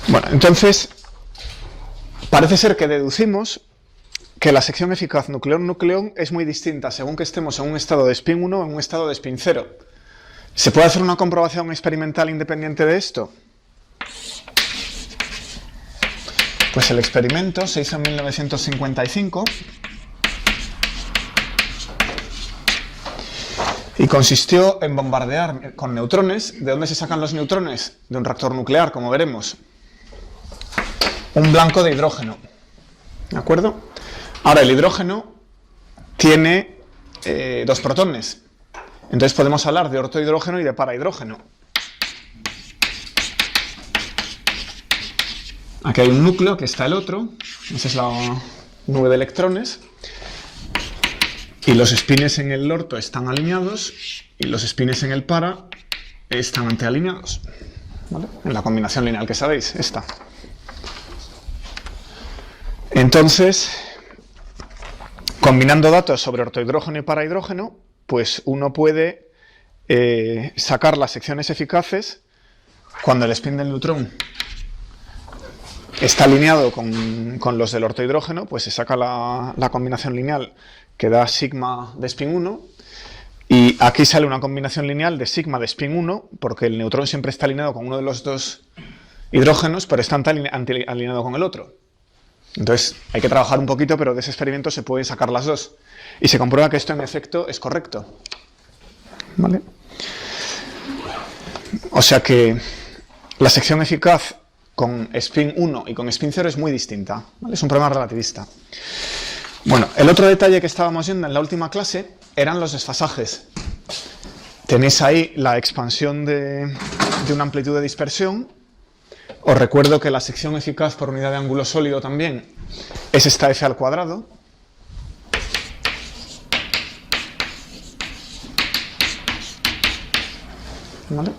Bueno, entonces, parece ser que deducimos que la sección eficaz nucleón-nucleón es muy distinta según que estemos en un estado de spin 1 o en un estado de spin 0. ¿Se puede hacer una comprobación experimental independiente de esto? Pues el experimento se hizo en 1955 y consistió en bombardear con neutrones. ¿De dónde se sacan los neutrones? De un reactor nuclear, como veremos. Un blanco de hidrógeno. ¿De acuerdo? Ahora, el hidrógeno tiene 2 protones. Entonces podemos hablar de ortohidrógeno y de parahidrógeno. Aquí hay un núcleo, aquí está el otro. Esa es la nube de electrones. Y los espines en el orto están alineados y los espines en el para están antialineados. ¿Vale? En la combinación lineal que sabéis, esta. Entonces, combinando datos sobre ortohidrógeno y parahidrógeno, pues uno puede sacar las secciones eficaces cuando el spin del neutrón está alineado con los del ortohidrógeno, pues se saca la combinación lineal que da sigma de spin 1, y aquí sale una combinación lineal de sigma de spin 1, porque el neutrón siempre está alineado con uno de los 2 hidrógenos, pero está alineado con el otro. Entonces hay que trabajar un poquito, pero de ese experimento se pueden sacar las 2. Y se comprueba que esto en efecto es correcto. ¿Vale? O sea que la sección eficaz con spin 1 y con spin 0 es muy distinta. ¿Vale? Es un problema relativista. Bueno, el otro detalle que estábamos viendo en la última clase eran los desfasajes. Tenéis ahí la expansión de una amplitud de dispersión. Os recuerdo que la sección eficaz por unidad de ángulo sólido también es esta f al cuadrado. ¿Vale?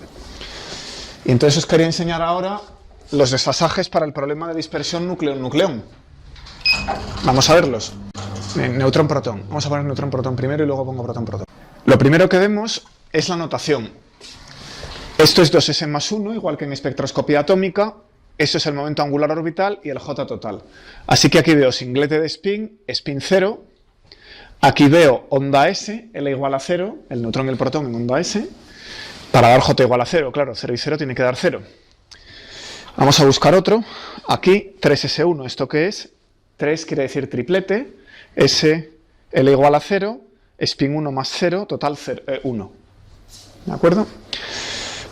Y entonces os quería enseñar ahora los desfasajes para el problema de dispersión núcleo-nucleón. Vamos a verlos. Neutrón-protón. Vamos a poner neutrón-protón primero y luego pongo protón-protón. Lo primero que vemos es la notación. Esto es 2s más 1, igual que en espectroscopía atómica. Eso es el momento angular orbital y el J total. Así que aquí veo singlete de spin, spin 0. Aquí veo onda S, L igual a 0, el neutrón y el protón en onda S. Para dar J igual a 0, claro, 0 y 0 tiene que dar 0. Vamos a buscar otro. Aquí, 3s1, ¿esto qué es? 3 quiere decir triplete. S, L igual a 0, spin 1 más 0, total 1. ¿De acuerdo?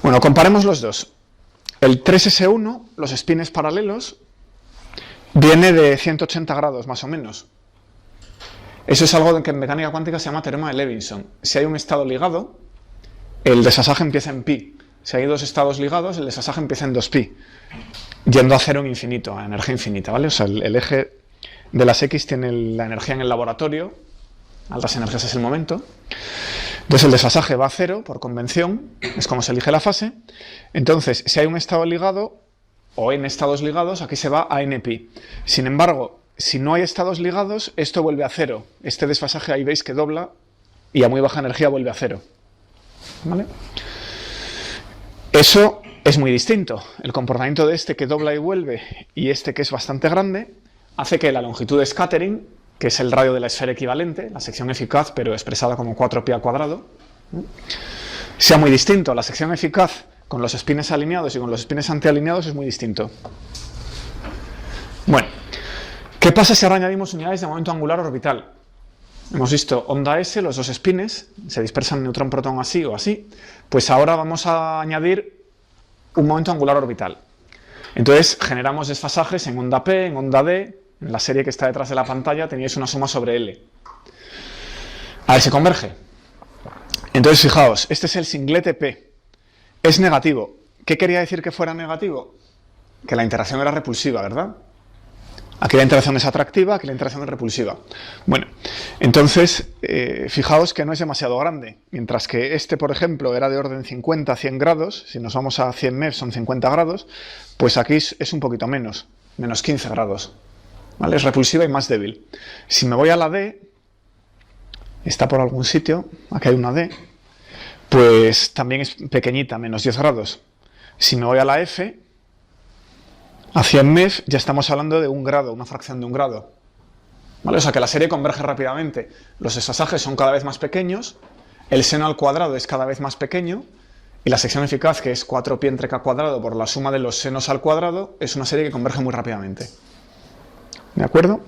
Bueno, comparemos los dos. El 3s1, los spines paralelos, viene de 180 grados más o menos. Eso es algo que en mecánica cuántica se llama teorema de Levinson. Si hay un estado ligado, el desfasaje empieza en pi. Si hay 2 estados ligados, el desfasaje empieza en 2pi, yendo a 0 en infinito, a energía infinita, ¿vale? O sea, el eje de las X tiene la energía en el laboratorio, altas energías es el momento. Entonces el desfasaje va a 0 por convención, es como se elige la fase. Entonces, si hay un estado ligado o n estados ligados, aquí se va a npi. Sin embargo, si no hay estados ligados, esto vuelve a 0. Este desfasaje ahí veis que dobla y a muy baja energía vuelve a 0. ¿Vale? Eso es muy distinto. El comportamiento de este que dobla y vuelve y este que es bastante grande hace que la longitud de scattering, que es el radio de la esfera equivalente, la sección eficaz, pero expresada como 4pi al cuadrado, sea muy distinto. La sección eficaz con los espines alineados y con los espines antialineados es muy distinto. Bueno, ¿qué pasa si ahora añadimos unidades de momento angular orbital? Hemos visto onda S, los 2 espines, se dispersan neutrón-protón así o así. Pues ahora vamos a añadir un momento angular orbital. Entonces generamos desfasajes en onda P, en onda D. En la serie que está detrás de la pantalla teníais una suma sobre L. A ver, se converge. Entonces fijaos, este es el singlete P. Es negativo. ¿Qué quería decir que fuera negativo? Que la interacción era repulsiva, ¿verdad? Aquí la interacción es atractiva, aquí la interacción es repulsiva. Bueno, entonces, fijaos que no es demasiado grande. Mientras que este, por ejemplo, era de orden 50 a 100 grados, si nos vamos a 100 MeV son 50 grados, pues aquí es un poquito menos, menos 15 grados. ¿Vale? Es repulsiva y más débil. Si me voy a la D, está por algún sitio, aquí hay una D, pues también es pequeñita, menos 10 grados. Si me voy a la F, a 100 MeV ya estamos hablando de 1 grado, una fracción de 1 grado. ¿Vale? O sea que la serie converge rápidamente. Los desfasajes son cada vez más pequeños, el seno al cuadrado es cada vez más pequeño, y la sección eficaz, que es 4π entre k cuadrado por la suma de los senos al cuadrado, es una serie que converge muy rápidamente. ¿De acuerdo?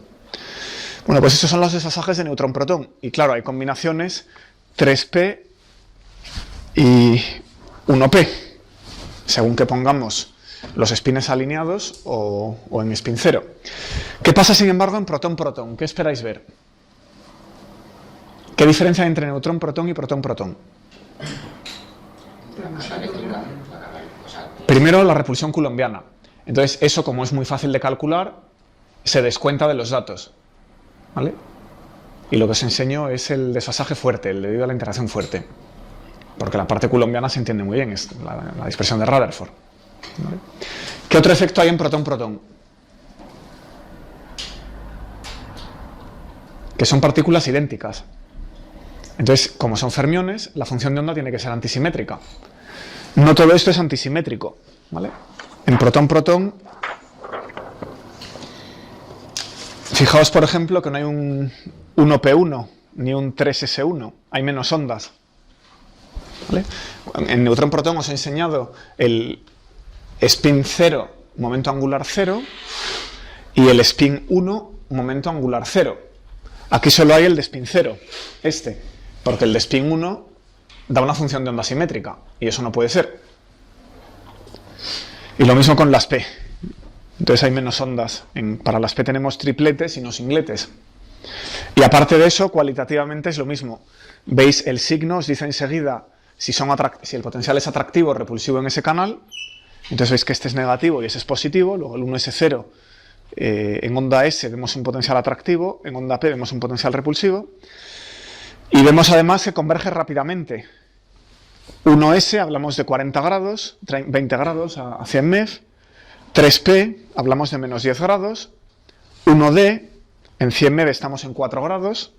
Bueno, pues estos son los desfasajes de neutrón-protón. Y claro, hay combinaciones 3p y 1p, según que pongamos los spines alineados o en spin cero. ¿Qué pasa, sin embargo, en protón-protón? ¿Qué esperáis ver? ¿Qué diferencia hay entre neutrón-protón y protón-protón? Primero, la repulsión coulombiana. Entonces, eso, como es muy fácil de calcular, se descuenta de los datos. ¿Vale? Y lo que os enseño es el desfasaje fuerte, el debido a la interacción fuerte. Porque la parte coulombiana se entiende muy bien, es la dispersión de Rutherford. ¿Vale? ¿Qué otro efecto hay en protón-protón? Que son partículas idénticas. Entonces, como son fermiones, la función de onda tiene que ser antisimétrica. No todo esto es antisimétrico, ¿vale? En protón-protón, fijaos, por ejemplo, que no hay un 1p1 ni un 3s1, hay menos ondas. ¿Vale? En neutrón-protón os he enseñado el spin 0, momento angular 0, y el spin 1, momento angular 0. Aquí solo hay el de spin 0, porque el de spin 1 da una función de onda simétrica, y eso no puede ser. Y lo mismo con las P. Entonces hay menos ondas. Para las P tenemos tripletes y no singletes. Y aparte de eso, cualitativamente es lo mismo. Veis el signo, os dice enseguida si el potencial es atractivo o repulsivo en ese canal. Entonces veis que este es negativo y ese es positivo. Luego el 1s0, en onda S vemos un potencial atractivo, en onda P vemos un potencial repulsivo. Y vemos además que converge rápidamente. 1s hablamos de 40 grados, 20 grados a 100 MeV. 3p hablamos de menos 10 grados. 1d, en 100 MeV estamos en 4 grados.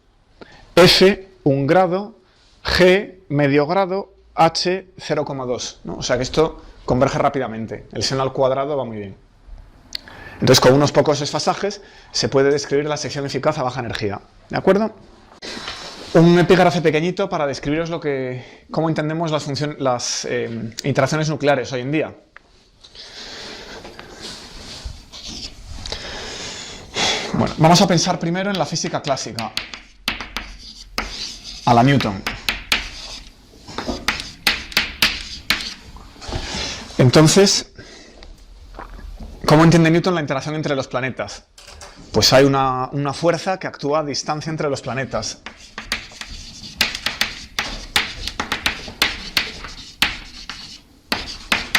F, 1 grado. G, medio grado. H, 0,2. ¿no? O sea que esto converge rápidamente. El seno al cuadrado va muy bien. Entonces, con unos pocos desfasajes se puede describir la sección eficaz a baja energía. ¿De acuerdo? Un epígrafe pequeñito para describiros cómo entendemos las interacciones nucleares hoy en día. Bueno, vamos a pensar primero en la física clásica, a la Newton. Entonces, ¿cómo entiende Newton la interacción entre los planetas? Pues hay una fuerza que actúa a distancia entre los planetas.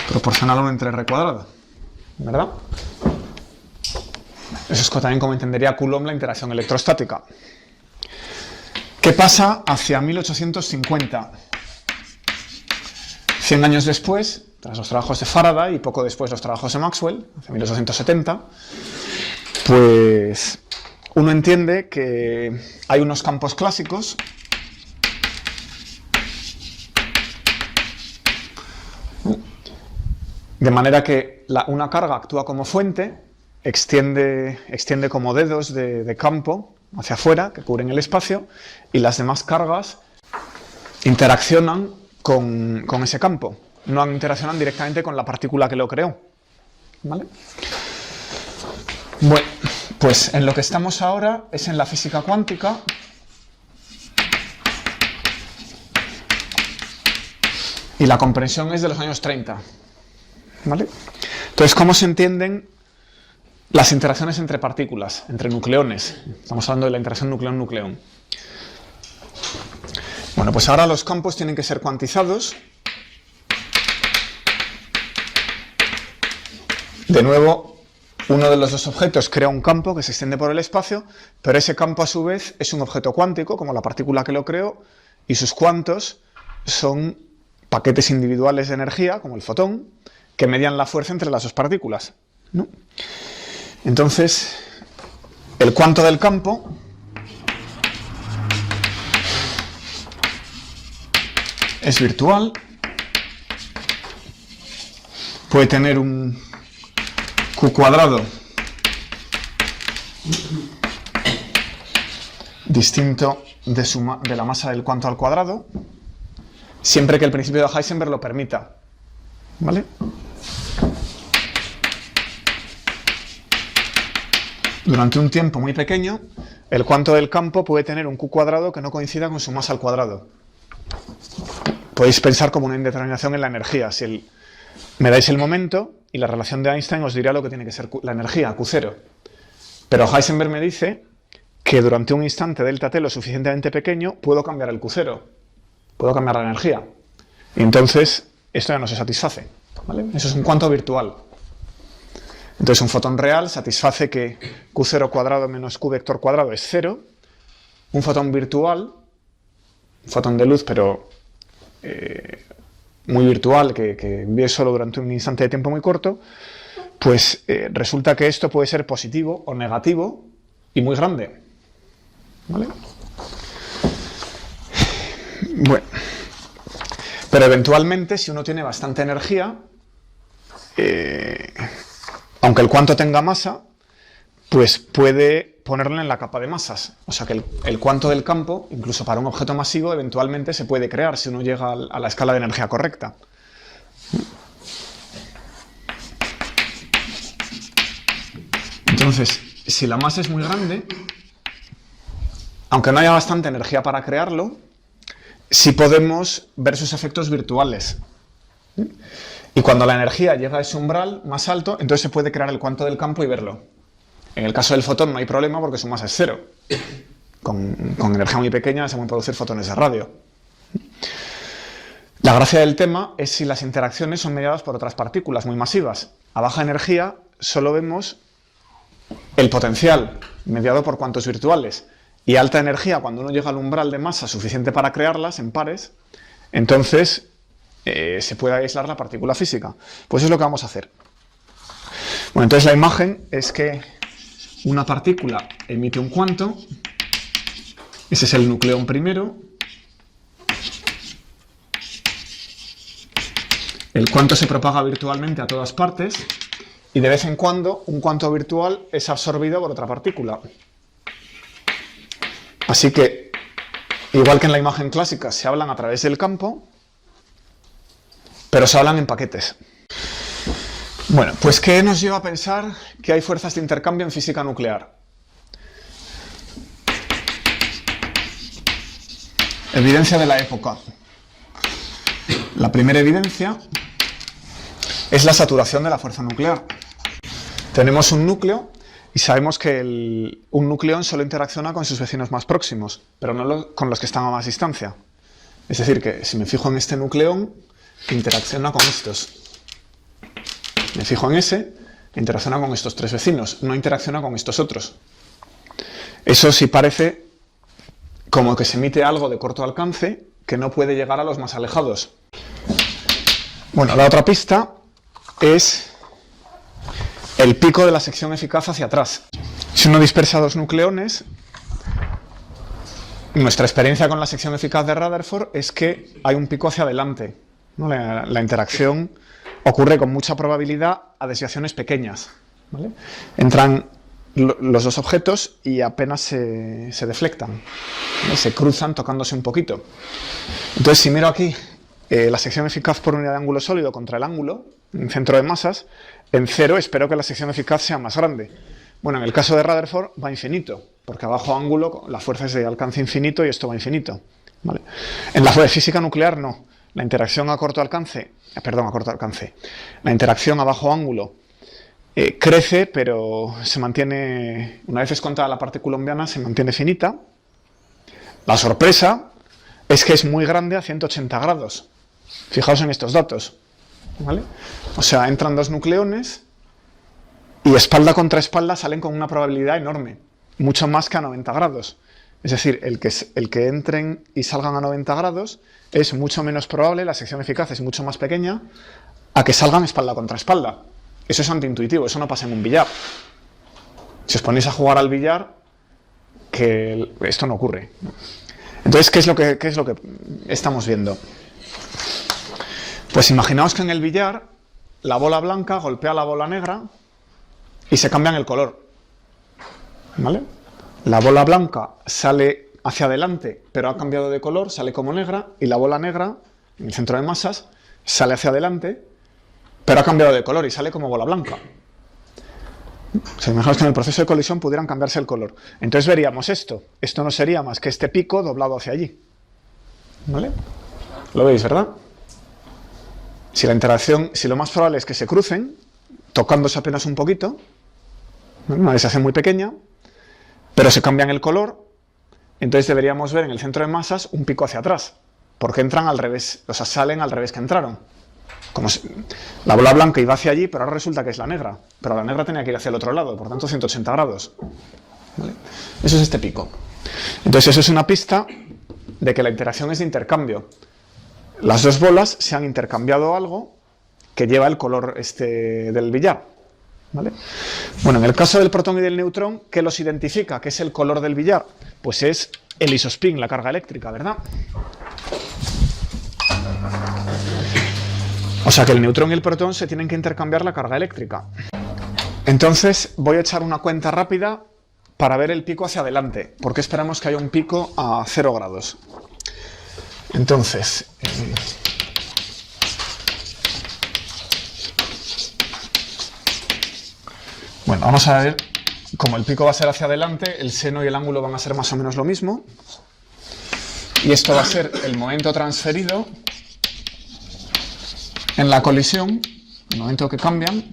Proporcional a 1 entre r cuadrado, ¿verdad? Eso es también como entendería Coulomb la interacción electrostática. ¿Qué pasa hacia 1850? 100 años después, tras los trabajos de Faraday y poco después los trabajos de Maxwell, hacia 1870, pues uno entiende que hay unos campos clásicos de manera que una carga actúa como fuente, extiende como dedos de campo hacia afuera, que cubren el espacio, y las demás cargas interaccionan con ese campo, no interaccionan directamente con la partícula que lo creó. ¿Vale? Bueno, pues en lo que estamos ahora es en la física cuántica. Y la comprensión es de los años 30. ¿Vale? Entonces, ¿cómo se entienden las interacciones entre partículas, entre nucleones? Estamos hablando de la interacción nucleón-nucleón. Bueno, pues ahora los campos tienen que ser cuantizados. De nuevo, uno de los dos objetos crea un campo que se extiende por el espacio, pero ese campo a su vez es un objeto cuántico, como la partícula que lo creó, y sus cuantos son paquetes individuales de energía, como el fotón, que median la fuerza entre las dos partículas, ¿no? Entonces, el cuanto del campo es virtual, puede tener un Q cuadrado distinto de la masa del cuanto al cuadrado, siempre que el principio de Heisenberg lo permita. ¿Vale? Durante un tiempo muy pequeño, el cuanto del campo puede tener un Q cuadrado que no coincida con su masa al cuadrado. Podéis pensar como una indeterminación en la energía. Si me dais el momento y la relación de Einstein os dirá lo que tiene que ser la energía, Q0. Pero Heisenberg me dice que durante un instante delta t lo suficientemente pequeño puedo cambiar el Q0, puedo cambiar la energía. Y entonces esto ya no se satisface. ¿Vale? Eso es un cuanto virtual. Entonces un fotón real satisface que Q0 cuadrado menos Q vector cuadrado es 0. Un fotón virtual, un fotón de luz, pero muy virtual, que vive solo durante un instante de tiempo muy corto, pues resulta que esto puede ser positivo o negativo y muy grande. ¿Vale? Bueno. Pero eventualmente, si uno tiene bastante energía, aunque el cuanto tenga masa, pues puede ponerlo en la capa de masas. O sea que el cuanto del campo, incluso para un objeto masivo, eventualmente se puede crear si uno llega a la escala de energía correcta. Entonces, si la masa es muy grande, aunque no haya bastante energía para crearlo, sí podemos ver sus efectos virtuales. Y cuando la energía llega a ese umbral más alto, entonces se puede crear el cuanto del campo y verlo. En el caso del fotón no hay problema porque su masa es 0. Con energía muy pequeña se pueden producir fotones de radio. La gracia del tema es si las interacciones son mediadas por otras partículas muy masivas. A baja energía solo vemos el potencial mediado por cuantos virtuales. Y alta energía, cuando uno llega al umbral de masa suficiente para crearlas en pares, entonces se puede aislar la partícula física. Pues eso es lo que vamos a hacer. Bueno, entonces la imagen es que una partícula emite un cuanto, ese es el nucleón primero, el cuanto se propaga virtualmente a todas partes y de vez en cuando un cuanto virtual es absorbido por otra partícula. Así que, igual que en la imagen clásica, se hablan a través del campo, pero se hablan en paquetes. Bueno, pues ¿qué nos lleva a pensar que hay fuerzas de intercambio en física nuclear? Evidencia de la época. La primera evidencia es la saturación de la fuerza nuclear. Tenemos un núcleo y sabemos que un nucleón solo interacciona con sus vecinos más próximos, pero no con los que están a más distancia. Es decir, que si me fijo en este nucleón, interacciona con estos. Me fijo en ese, interacciona con estos tres vecinos, no interacciona con estos otros. Eso sí parece como que se emite algo de corto alcance que no puede llegar a los más alejados. Bueno, la otra pista es el pico de la sección eficaz hacia atrás. Si uno dispersa dos nucleones, nuestra experiencia con la sección eficaz de Rutherford es que hay un pico hacia adelante, ¿no? La interacción ocurre con mucha probabilidad a desviaciones pequeñas, ¿vale? Entran los dos objetos y apenas se deflectan, ¿vale? Se cruzan tocándose un poquito. Entonces, si miro aquí la sección eficaz por unidad de ángulo sólido contra el ángulo, en centro de masas, en 0 espero que la sección eficaz sea más grande. Bueno, en el caso de Rutherford va a infinito, porque a bajo ángulo la fuerza es de alcance infinito y esto va a infinito, ¿vale? En la física nuclear no. La interacción a corto alcance, la interacción a bajo ángulo crece, pero se mantiene, una vez descontada la parte coulombiana, se mantiene finita. La sorpresa es que es muy grande a 180 grados. Fijaos en estos datos, ¿vale? O sea, entran dos nucleones y espalda contra espalda salen con una probabilidad enorme, mucho más que a 90 grados. Es decir, el que entren y salgan a 90 grados es mucho menos probable, la sección eficaz es mucho más pequeña, a que salgan espalda contra espalda. Eso es antiintuitivo, eso no pasa en un billar. Si os ponéis a jugar al billar, que esto no ocurre. Entonces, ¿qué es lo que estamos viendo? Pues imaginaos que en el billar la bola blanca golpea la bola negra y se cambian el color. ¿Vale? La bola blanca sale hacia adelante, pero ha cambiado de color, sale como negra, y la bola negra, en el centro de masas, sale hacia adelante, pero ha cambiado de color y sale como bola blanca. O sea, imaginaos que en el proceso de colisión pudieran cambiarse el color. Entonces veríamos esto. Esto no sería más que este pico doblado hacia allí. ¿Vale? ¿Lo veis, verdad? Si la interacción, si lo más probable es que se crucen, tocándose apenas un poquito, ¿vale? Una desviación muy pequeña, pero se cambian el color, entonces deberíamos ver en el centro de masas un pico hacia atrás, porque entran al revés, o sea, salen al revés que entraron. Como si la bola blanca iba hacia allí, pero ahora resulta que es la negra, pero la negra tenía que ir hacia el otro lado, por tanto 180 grados. ¿Vale? Eso es este pico. Entonces eso es una pista de que la interacción es de intercambio. Las dos bolas se han intercambiado algo que lleva el color del billar. ¿Vale? Bueno, en el caso del protón y del neutrón, ¿qué los identifica? ¿Qué es el color del billar? Pues es el isospin, la carga eléctrica, ¿verdad? O sea que el neutrón y el protón se tienen que intercambiar la carga eléctrica. Entonces voy a echar una cuenta rápida para ver el pico hacia adelante, porque esperamos que haya un pico a 0 grados. Entonces, bueno, vamos a ver, como el pico va a ser hacia adelante, el seno y el ángulo van a ser más o menos lo mismo, y esto va a ser el momento transferido en la colisión, el momento que cambian,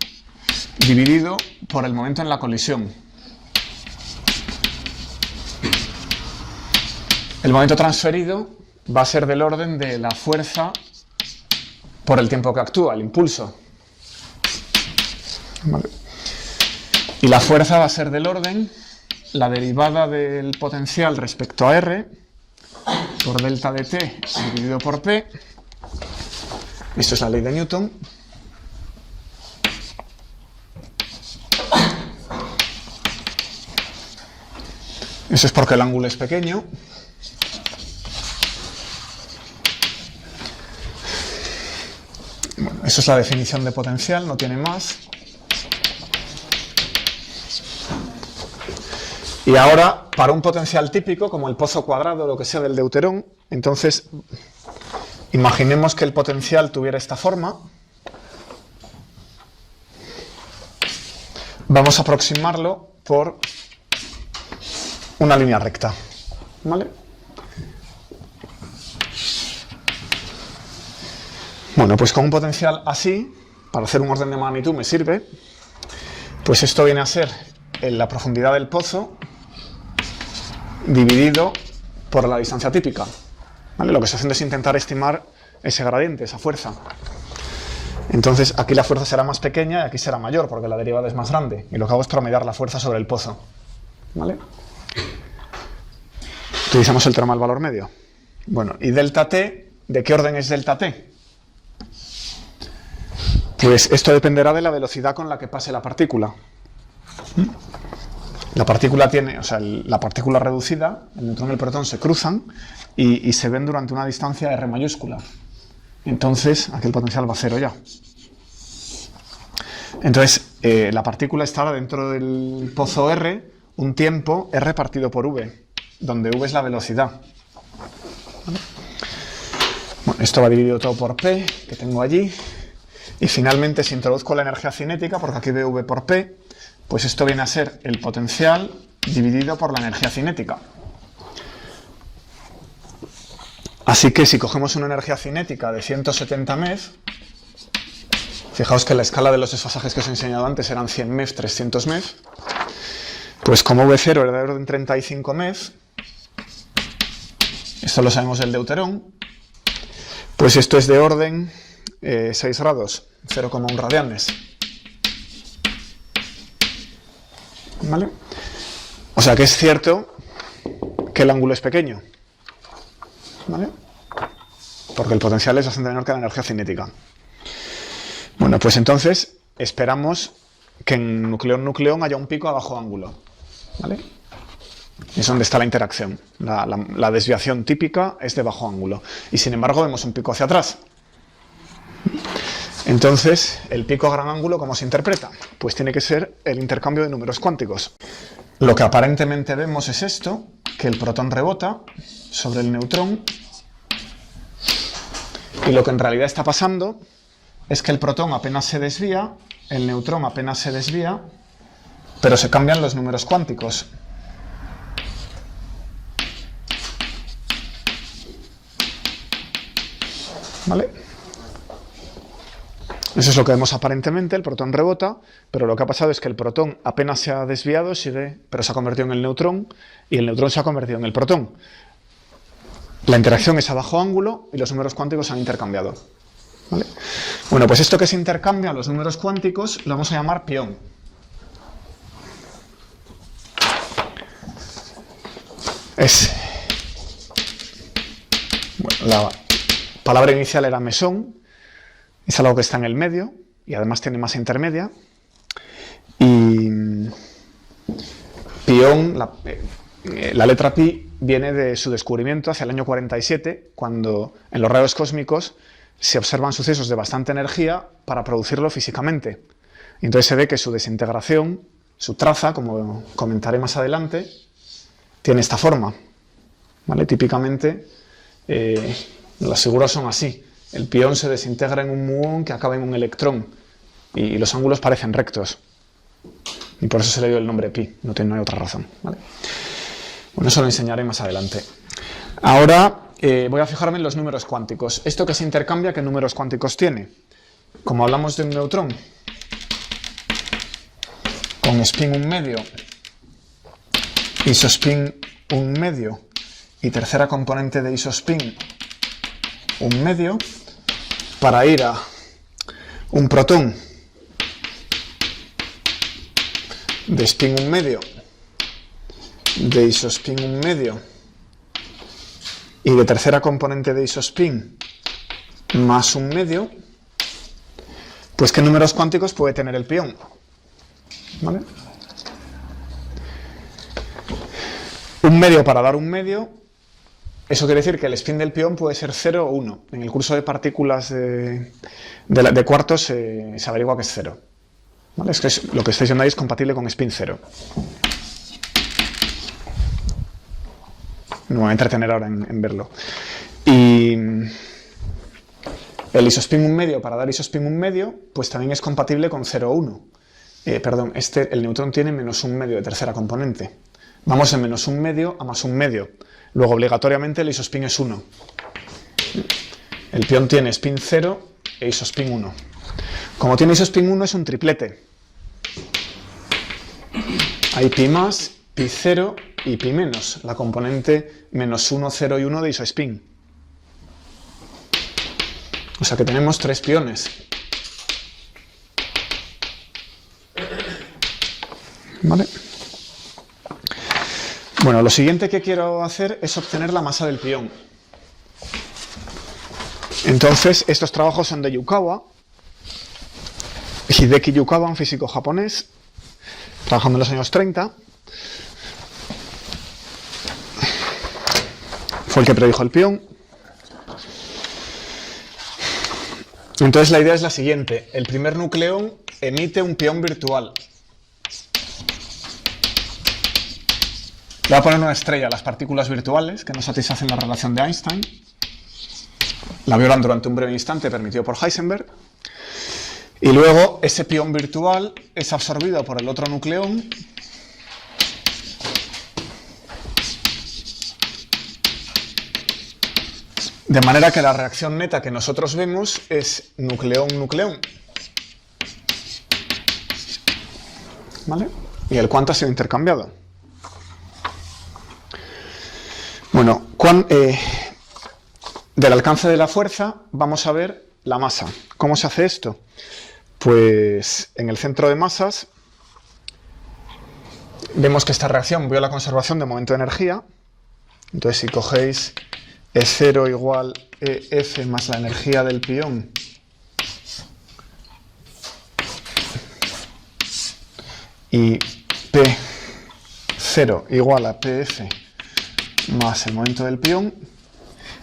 dividido por el momento en la colisión. El momento transferido va a ser del orden de la fuerza por el tiempo que actúa, el impulso. Vale. Y la fuerza va a ser del orden, la derivada del potencial respecto a R, por delta de T dividido por P. Esto es la ley de Newton. Eso es porque el ángulo es pequeño. Bueno, eso es la definición de potencial, no tiene más. Y ahora, para un potencial típico, como el pozo cuadrado o lo que sea del deuterón, entonces imaginemos que el potencial tuviera esta forma. Vamos a aproximarlo por una línea recta. ¿Vale? Bueno, pues con un potencial así, para hacer un orden de magnitud me sirve, pues esto viene a ser la profundidad del pozo dividido por la distancia típica. ¿Vale? Lo que se hace es intentar estimar ese gradiente, esa fuerza. Entonces aquí la fuerza será más pequeña y aquí será mayor porque la derivada es más grande. Y lo que hago es promediar la fuerza sobre el pozo. ¿Vale? Utilizamos el teorema del valor medio. Bueno, y delta T, ¿de qué orden es delta T? Pues esto dependerá de la velocidad con la que pase la partícula. La partícula tiene, o sea, la partícula reducida, el neutrón y el protón se cruzan y se ven durante una distancia R mayúscula. Entonces, aquí el potencial va a 0 ya. Entonces, la partícula estará dentro del pozo R un tiempo R partido por V, donde V es la velocidad. ¿Vale? Bueno, esto va dividido todo por P, que tengo allí. Y finalmente, si introduzco la energía cinética, porque aquí veo V por P, pues esto viene a ser el potencial dividido por la energía cinética. Así que si cogemos una energía cinética de 170 MeV, fijaos que la escala de los desfasajes que os he enseñado antes eran 100 MeV, 300 MeV, pues como V0 era de orden 35 MeV, esto lo sabemos del deuterón, pues esto es de orden 6 grados, 0,1 radianes. ¿Vale? O sea que es cierto que el ángulo es pequeño. ¿Vale? Porque el potencial es bastante menor que la energía cinética. Bueno, pues entonces esperamos que en nucleón-nucleón haya un pico a bajo ángulo. ¿Vale? Es donde está la interacción. La desviación típica es de bajo ángulo. Y sin embargo vemos un pico hacia atrás. Entonces, el pico a gran ángulo, ¿cómo se interpreta? Pues tiene que ser el intercambio de números cuánticos. Lo que aparentemente vemos es esto, que el protón rebota sobre el neutrón, y lo que en realidad está pasando es que el protón apenas se desvía, el neutrón apenas se desvía, pero se cambian los números cuánticos. ¿Vale? Eso es lo que vemos aparentemente, el protón rebota, pero lo que ha pasado es que el protón apenas se ha desviado, pero se ha convertido en el neutrón, y el neutrón se ha convertido en el protón. La interacción es a bajo ángulo y los números cuánticos se han intercambiado. ¿Vale? Bueno, pues esto que se intercambia, los números cuánticos, lo vamos a llamar pión. Bueno, la palabra inicial era mesón, es algo que está en el medio y además tiene masa intermedia. Y pión, la letra pi viene de su descubrimiento hacia el año 47, cuando en los rayos cósmicos se observan sucesos de bastante energía para producirlo físicamente. Y entonces se ve que su desintegración, su traza, como comentaré más adelante, tiene esta forma. ¿Vale? Típicamente las figuras son así. El pión se desintegra en un muón que acaba en un electrón y los ángulos parecen rectos. Y por eso se le dio el nombre pi, no hay otra razón. ¿Vale? Bueno, eso lo enseñaré más adelante. Ahora voy a fijarme en los números cuánticos. ¿Esto que se intercambia, qué números cuánticos tiene? Como hablamos de un neutrón con spin 1 medio, isospin 1 medio y tercera componente de isospin 1 medio, para ir a un protón de spin 1 medio, de isospin 1 medio y de tercera componente de isospin más 1 medio, pues ¿qué números cuánticos puede tener el pión? ¿Vale? Un medio para dar un medio, eso quiere decir que el spin del pión puede ser 0 o 1. En el curso de partículas de cuartos se averigua que es 0. ¿Vale? Es que lo que estáis viendo ahí es compatible con spin 0. No me voy a entretener ahora en verlo. Y el isospin 1 medio para dar isospin 1 medio, pues también es compatible con 0 o 1. El neutrón tiene menos 1 medio de tercera componente. Vamos de menos 1 medio a más 1 medio. Luego, obligatoriamente, el isospin es 1. El pión tiene spin 0 e isospin 1. Como tiene isospin 1, es un triplete. Hay pi más, pi 0 y pi menos, la componente menos 1, 0 y 1 de isospin. O sea que tenemos 3 piones. ¿Vale? Bueno, lo siguiente que quiero hacer es obtener la masa del pión. Entonces, estos trabajos son de Yukawa, Hideki Yukawa, un físico japonés, trabajando en los años 30. Fue el que predijo el pión. Entonces la idea es la siguiente: el primer nucleón emite un pión virtual. Le voy a poner una estrella a las partículas virtuales que no satisfacen la relación de Einstein. La violan durante un breve instante permitido por Heisenberg. Y luego ese pión virtual es absorbido por el otro nucleón. De manera que la reacción neta que nosotros vemos es nucleón-nucleón. ¿Vale? Y el cuánto ha sido intercambiado. Bueno, del alcance de la fuerza vamos a ver la masa. ¿Cómo se hace esto? Pues en el centro de masas vemos que esta reacción viola la conservación de momento de energía. Entonces, si cogéis E0 igual EF más la energía del pión y P0 igual a PF más el momento del pión,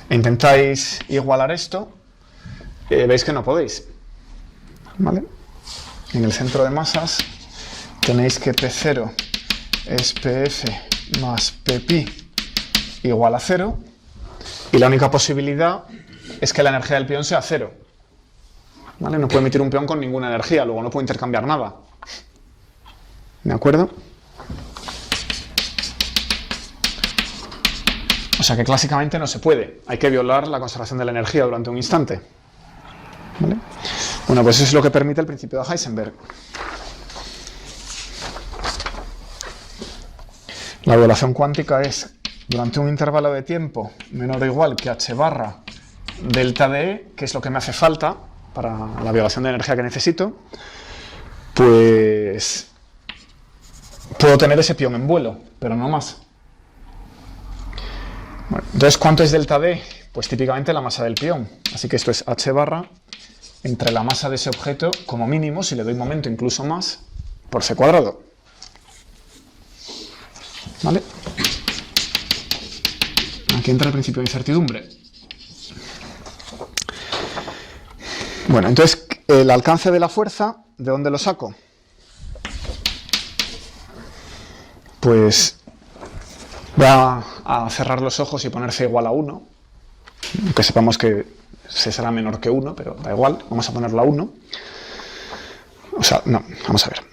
e intentáis igualar esto, veis que no podéis. ¿vale? En el centro de masas tenéis que P0 es PF más Ppi igual a 0, y la única posibilidad es que la energía del pión sea 0. ¿Vale? No puedo emitir un pión con ninguna energía, luego no puedo intercambiar nada. ¿De acuerdo? O sea que clásicamente no se puede. Hay que violar la conservación de la energía durante un instante. ¿Vale? Bueno, pues eso es lo que permite el principio de Heisenberg. La violación cuántica es, durante un intervalo de tiempo menor o igual que h barra delta de E, que es lo que me hace falta para la violación de energía que necesito, pues puedo tener ese pión en vuelo, pero no más. Bueno, entonces, ¿cuánto es delta D? Pues típicamente la masa del pión. Así que esto es h barra entre la masa de ese objeto, como mínimo, si le doy momento incluso más, por c cuadrado. ¿Vale? Aquí entra el principio de incertidumbre. Bueno, entonces, el alcance de la fuerza, ¿de dónde lo saco? Pues voy a cerrar los ojos y poner c igual a 1, aunque sepamos que c será menor que 1, pero da igual, vamos a ponerlo a 1. O sea, no, vamos a ver.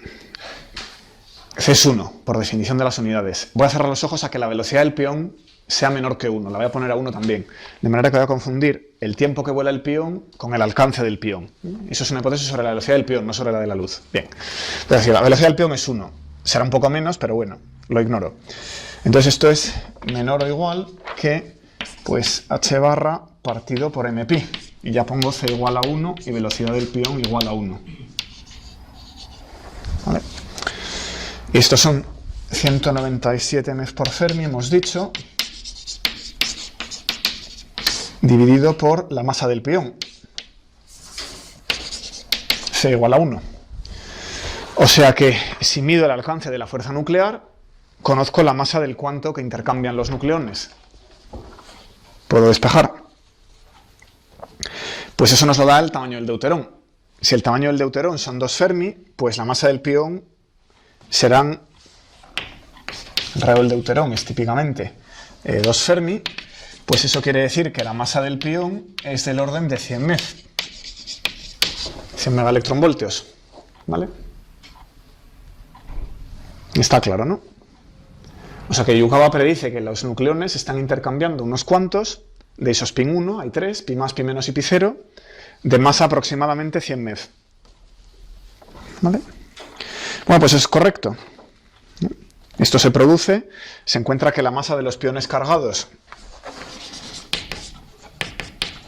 C es 1, por definición de las unidades. Voy a cerrar los ojos a que la velocidad del pión sea menor que 1, la voy a poner a 1 también. De manera que voy a confundir el tiempo que vuela el pión con el alcance del pión. Eso es una hipótesis sobre la velocidad del pión, no sobre la de la luz. Bien, entonces la velocidad del pión es 1. Será un poco menos, pero bueno, lo ignoro. Entonces esto es menor o igual que, pues, h barra partido por mpi. Y ya pongo c igual a 1 y velocidad del pión igual a 1. ¿Vale? Y estos son 197 MeV por Fermi, hemos dicho, dividido por la masa del pión, c igual a 1. O sea que si mido el alcance de la fuerza nuclear, conozco la masa del cuanto que intercambian los nucleones. Puedo despejar. Pues eso nos lo da el tamaño del deuterón. Si el tamaño del deuterón son 2 Fermi, pues la masa del pión serán, el radio del deuterón es típicamente 2 Fermi, pues eso quiere decir que la masa del pión es del orden de 100 MeV, 100 megaelectronvoltios, ¿vale? Está claro, ¿no? O sea que Yukawa predice que los nucleones están intercambiando unos cuantos de isospin 1, hay 3, pi más, pi menos y pi 0, de masa aproximadamente 100 MeV. ¿Vale? Bueno, pues es correcto. Esto se produce, se encuentra que la masa de los piones cargados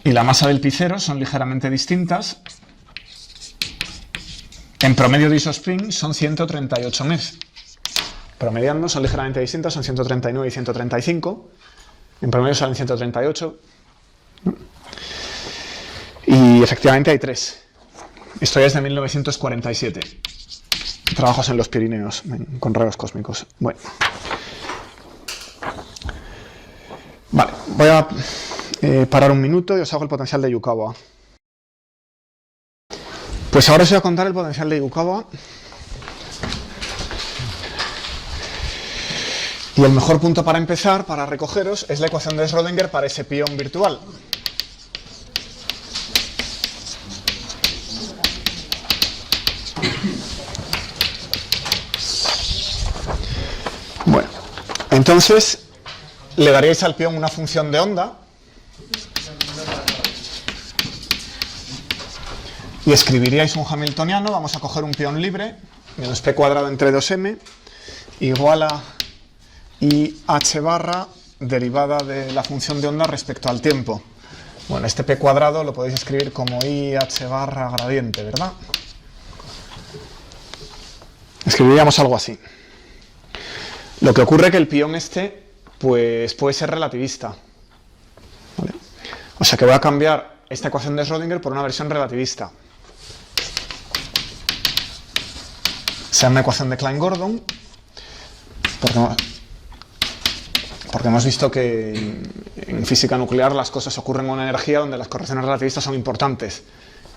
y la masa del pi 0 son ligeramente distintas. En promedio de isospin son 138 MeV. Promediando son ligeramente distintas, son 139 y 135. En promedio salen 138. Y efectivamente hay 3. Esto ya es de 1947. Trabajos en los Pirineos, con rayos cósmicos. Bueno. Vale, voy a parar un minuto y os hago el potencial de Yukawa. Pues ahora os voy a contar el potencial de Yukawa. Y el mejor punto para empezar, para recogeros, es la ecuación de Schrödinger para ese pión virtual. Bueno, entonces le daríais al pión una función de onda y escribiríais un hamiltoniano. Vamos a coger un pión libre, menos p cuadrado entre 2m, igual a I h barra derivada de la función de onda respecto al tiempo. Bueno, este p cuadrado lo podéis escribir como I h barra gradiente, ¿verdad? Escribiríamos algo así. Lo que ocurre es que el pión este, pues, puede ser relativista. ¿Vale? O sea que voy a cambiar esta ecuación de Schrödinger por una versión relativista. Sea una ecuación de Klein-Gordon, porque hemos visto que en física nuclear las cosas ocurren con una energía donde las correcciones relativistas son importantes.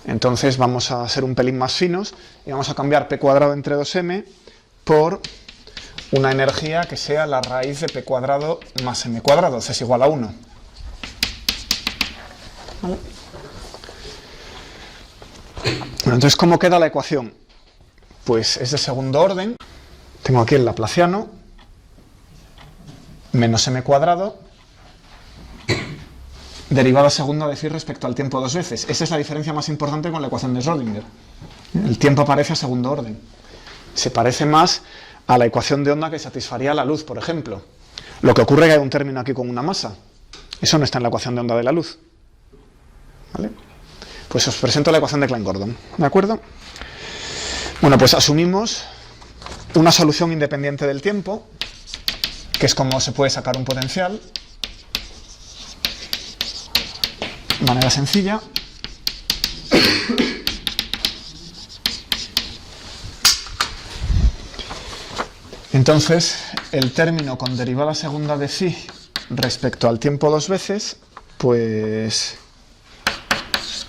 Entonces vamos a ser un pelín más finos y vamos a cambiar p cuadrado entre 2m por una energía que sea la raíz de p cuadrado más m cuadrado, c es igual a 1. ¿Vale? Bueno, entonces, ¿cómo queda la ecuación? Pues es de segundo orden. Tengo aquí el laplaciano menos m cuadrado, derivada segunda de phi respecto al tiempo dos veces. Esa es la diferencia más importante con la ecuación de Schrödinger. El tiempo aparece a segundo orden. Se parece más a la ecuación de onda que satisfaría la luz, por ejemplo. Lo que ocurre es que hay un término aquí con una masa. Eso no está en la ecuación de onda de la luz. ¿Vale? Pues os presento la ecuación de Klein-Gordon. ¿De acuerdo? Bueno, pues asumimos una solución independiente del tiempo, que es como se puede sacar un potencial. De manera sencilla. Entonces, el término con derivada segunda de phi respecto al tiempo dos veces, pues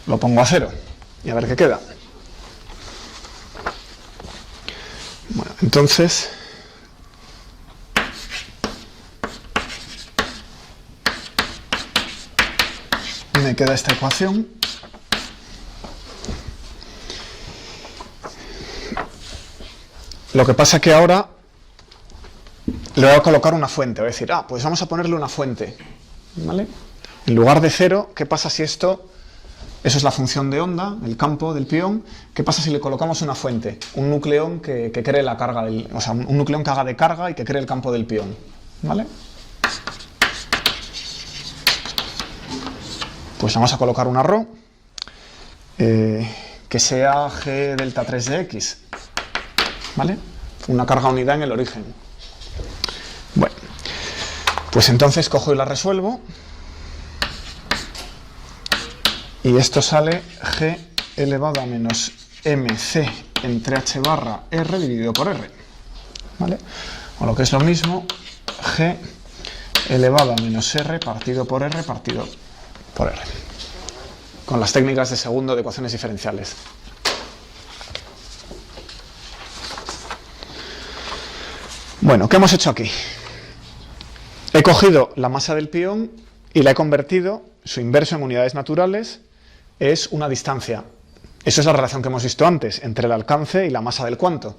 lo pongo a 0 y a ver qué queda. Bueno, entonces me queda esta ecuación. Lo que pasa que ahora le voy a colocar una fuente. Voy a decir, pues vamos a ponerle una fuente. ¿Vale? En lugar de 0, ¿qué pasa si esto... Eso es la función de onda, el campo del pión. ¿Qué pasa si le colocamos una fuente? Un nucleón que cree la carga, o sea, un nucleón que haga de carga y que cree el campo del pión. ¿Vale? Pues vamos a colocar una ρ que sea g delta 3 de x. ¿Vale? Una carga unidad en el origen. Bueno, pues entonces cojo y la resuelvo. Y esto sale g elevado a menos mc entre h barra r dividido por r. ¿Vale? O lo que es lo mismo, g elevado a menos r partido por r partido por r. Con las técnicas de segundo de ecuaciones diferenciales. Bueno, ¿qué hemos hecho aquí? He cogido la masa del pión y la he convertido, su inverso en unidades naturales, es una distancia. Eso es la relación que hemos visto antes, entre el alcance y la masa del cuanto.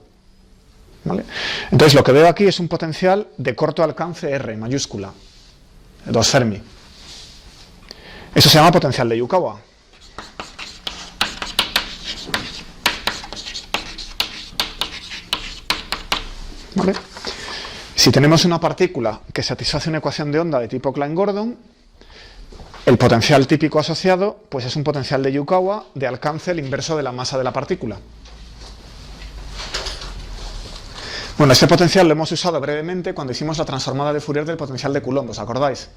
¿Vale? Entonces, lo que veo aquí es un potencial de corto alcance R, mayúscula, 2 Fermi. Eso se llama potencial de Yukawa. ¿Vale? Si tenemos una partícula que satisface una ecuación de onda de tipo Klein-Gordon, el potencial típico asociado pues es un potencial de Yukawa de alcance el inverso de la masa de la partícula. Bueno, este potencial lo hemos usado brevemente cuando hicimos la transformada de Fourier del potencial de Coulomb, ¿os acordáis?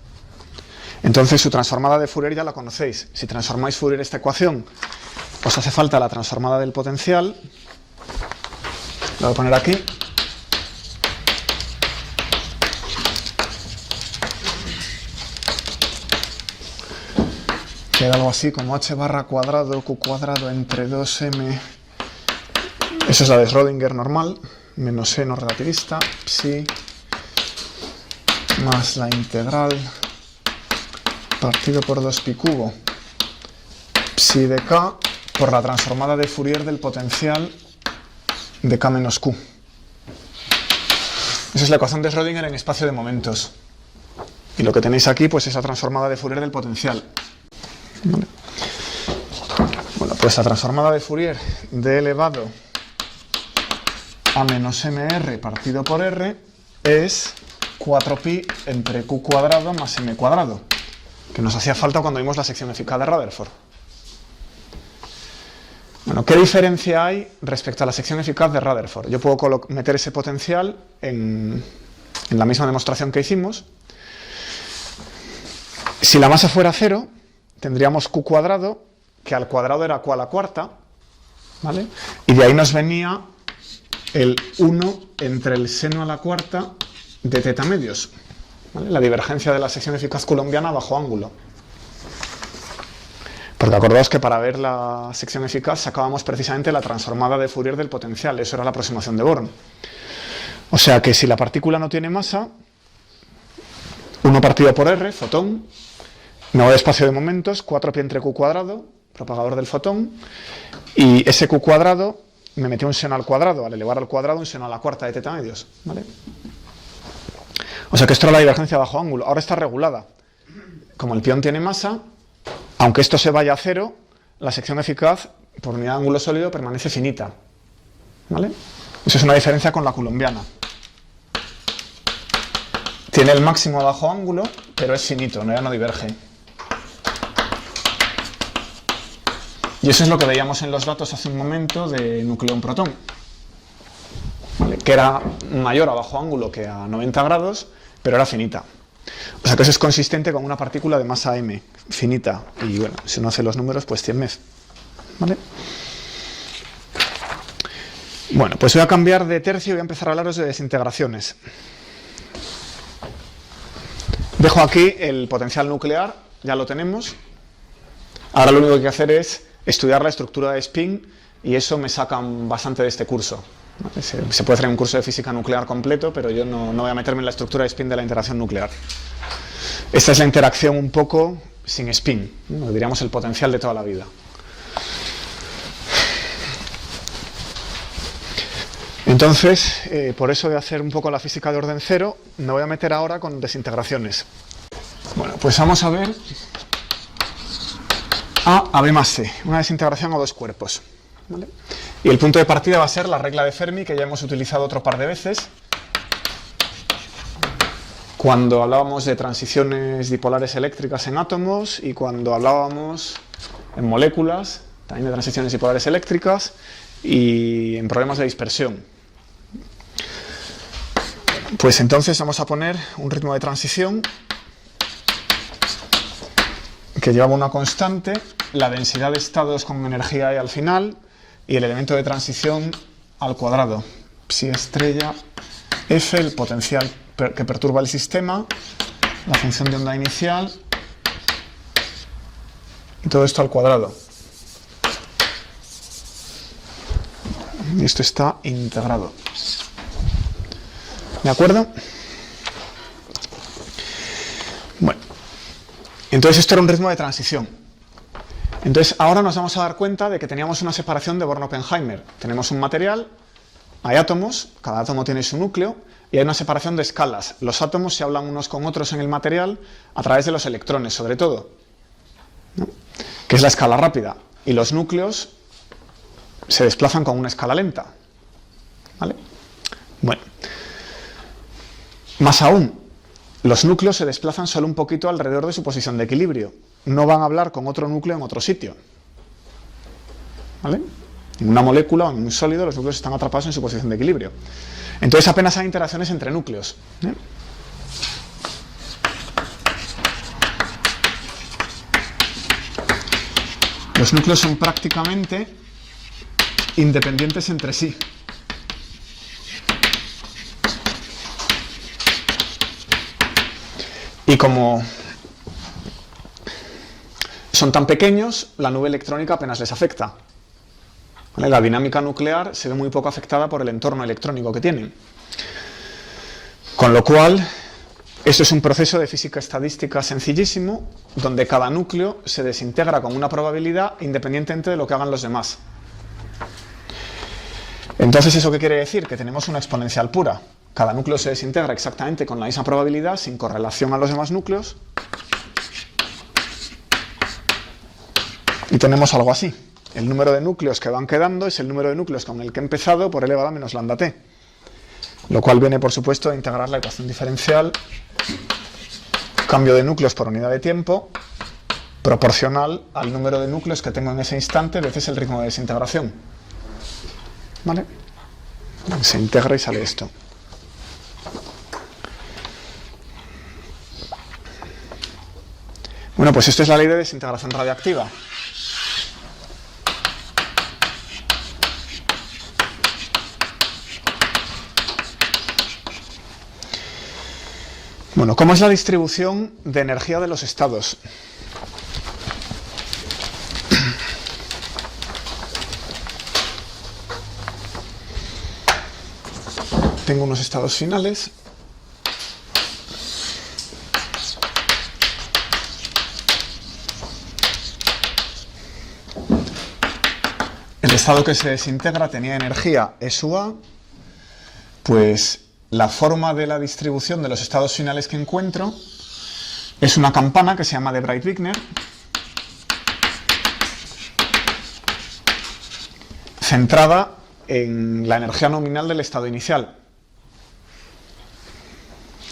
Entonces su transformada de Fourier ya la conocéis. Si transformáis Fourier esta ecuación, os hace falta la transformada del potencial. Lo voy a poner aquí. Queda algo así como h barra cuadrado q cuadrado entre 2m. Esa es la de Schrödinger normal, menos e no relativista, psi, más la integral partido por 2pi cubo, psi de k, por la transformada de Fourier del potencial de k menos q. Esa es la ecuación de Schrödinger en espacio de momentos. Y lo que tenéis aquí, pues esa transformada de Fourier del potencial. ¿Vale? Bueno, pues la transformada de Fourier d elevado a menos mr partido por r es 4pi entre q cuadrado más m cuadrado, que nos hacía falta cuando vimos la sección eficaz de Rutherford. Bueno, ¿qué diferencia hay respecto a la sección eficaz de Rutherford? Yo puedo meter ese potencial en la misma demostración que hicimos. Si la masa fuera 0, tendríamos q cuadrado, que al cuadrado era q a la cuarta, ¿vale? Y de ahí nos venía el 1 entre el seno a la cuarta de teta medios, ¿vale? La divergencia de la sección eficaz coulombiana bajo ángulo. Porque acordaos que para ver la sección eficaz sacábamos precisamente la transformada de Fourier del potencial, eso era la aproximación de Born. O sea que si la partícula no tiene masa, 1 partido por R, fotón, me voy a espacio de momentos, 4π entre Q cuadrado, propagador del fotón, y ese Q cuadrado me metió un seno al cuadrado, al elevar al cuadrado un seno a la cuarta de teta medios, ¿vale? O sea que esto era la divergencia bajo ángulo, ahora está regulada. Como el pión tiene masa, aunque esto se vaya a cero, la sección eficaz por unidad de ángulo sólido permanece finita, ¿vale? Eso es una diferencia con la coulombiana. Tiene el máximo a bajo ángulo, pero es finito, ya no diverge. Y eso es lo que veíamos en los datos hace un momento de nucleón-protón, ¿vale? Que era mayor a bajo ángulo que a 90 grados, pero era finita. O sea que eso es consistente con una partícula de masa m, finita. Y bueno, si uno hace los números, pues 100 MeV, ¿vale? Bueno, pues voy a cambiar de tercio y voy a empezar a hablaros de desintegraciones. Dejo aquí el potencial nuclear, ya lo tenemos. Ahora lo único que hay que hacer es estudiar la estructura de spin y eso me saca bastante de este curso. Se puede hacer un curso de física nuclear completo, pero yo no voy a meterme en la estructura de spin de la interacción nuclear. Esta es la interacción un poco sin spin, ¿no? Diríamos el potencial de toda la vida. Entonces, por eso de hacer un poco la física de orden cero, me voy a meter ahora con desintegraciones. Bueno, pues vamos a ver A B más C, una desintegración a dos cuerpos, ¿vale? Y el punto de partida va a ser la regla de Fermi, que ya hemos utilizado otro par de veces, cuando hablábamos de transiciones dipolares eléctricas en átomos y cuando hablábamos en moléculas, también de transiciones dipolares eléctricas y en problemas de dispersión. Pues entonces vamos a poner un ritmo de transición que llevaba una constante, la densidad de estados con energía E al final y el elemento de transición al cuadrado. Psi estrella F, el potencial que perturba el sistema, la función de onda inicial y todo esto al cuadrado. Y esto está integrado. ¿De acuerdo? Bueno, entonces esto era un ritmo de transición. Entonces ahora nos vamos a dar cuenta de que teníamos una separación de Born-Oppenheimer. Tenemos un material, hay átomos, cada átomo tiene su núcleo, y hay una separación de escalas. Los átomos se hablan unos con otros en el material a través de los electrones, sobre todo, ¿no? Que es la escala rápida, y los núcleos se desplazan con una escala lenta, ¿vale? Bueno, más aún, los núcleos se desplazan solo un poquito alrededor de su posición de equilibrio, no van a hablar con otro núcleo en otro sitio, ¿vale? En una molécula o en un sólido los núcleos están atrapados en su posición de equilibrio. Entonces apenas hay interacciones entre núcleos, ¿eh? Los núcleos son prácticamente independientes entre sí. Y como son tan pequeños, la nube electrónica apenas les afecta. ¿Vale? La dinámica nuclear se ve muy poco afectada por el entorno electrónico que tienen. Con lo cual, esto es un proceso de física estadística sencillísimo, donde cada núcleo se desintegra con una probabilidad independientemente de lo que hagan los demás. Entonces, ¿eso qué quiere decir? Que tenemos una exponencial pura. Cada núcleo se desintegra exactamente con la misma probabilidad, sin correlación a los demás núcleos. Y tenemos algo así. El número de núcleos que van quedando es el número de núcleos con el que he empezado por elevado a menos lambda t. Lo cual viene, por supuesto, a integrar la ecuación diferencial, cambio de núcleos por unidad de tiempo, proporcional al número de núcleos que tengo en ese instante veces el ritmo de desintegración. ¿Vale? Se integra y sale esto. Bueno, pues esto es la ley de desintegración radiactiva. Bueno, ¿cómo es la distribución de energía de los estados? tengo unos estados finales. El estado que se desintegra tenía energía E sub A, pues la forma de la distribución de los estados finales que encuentro es una campana que se llama de Breit-Wigner, centrada en la energía nominal del estado inicial.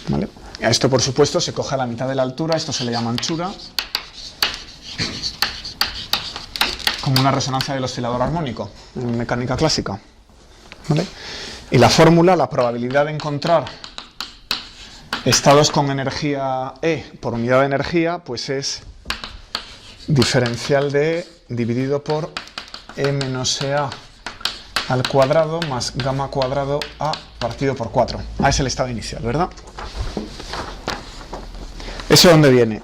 ¿Vale? A esto, por supuesto, se coge a la mitad de la altura, esto se le llama anchura, como una resonancia del oscilador armónico en mecánica clásica. ¿Vale? Y la fórmula, la probabilidad de encontrar estados con energía E por unidad de energía, pues es diferencial de E dividido por E menos EA al cuadrado más gamma cuadrado A partido por 4. A es el estado inicial, ¿verdad? ¿Eso de dónde viene?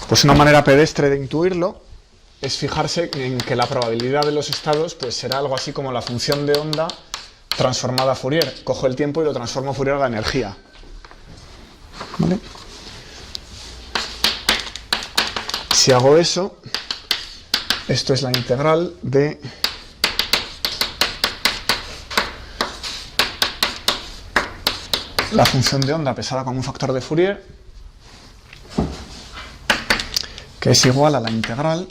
Pues una manera pedestre de intuirlo es fijarse en que la probabilidad de los estados pues será algo así como la función de onda transformada a Fourier. Cojo el tiempo y lo transformo a Fourier a la energía. ¿Vale? Si hago eso, esto es la integral de la función de onda pesada con un factor de Fourier, que es igual a la integral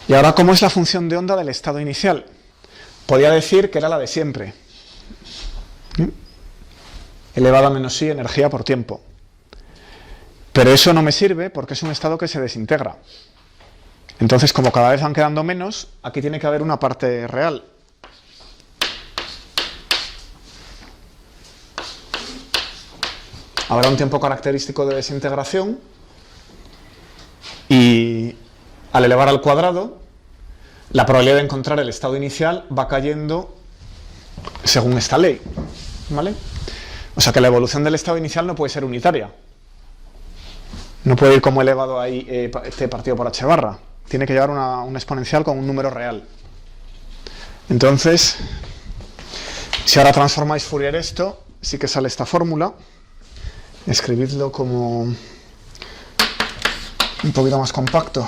Y ahora, ¿cómo es la función de onda del estado inicial? Podría decir que era la de siempre. Elevado a menos i, energía por tiempo. Pero eso no me sirve porque es un estado que se desintegra. Entonces, como cada vez van quedando menos, aquí tiene que haber una parte real. Habrá un tiempo característico de desintegración y al elevar al cuadrado, la probabilidad de encontrar el estado inicial va cayendo según esta ley, ¿vale? O sea que la evolución del estado inicial no puede ser unitaria. No puede ir como elevado ahí t partido por h barra. Tiene que llevar una exponencial con un número real. Entonces, si ahora transformáis Fourier esto, sí que sale esta fórmula. Escribidlo como un poquito más compacto.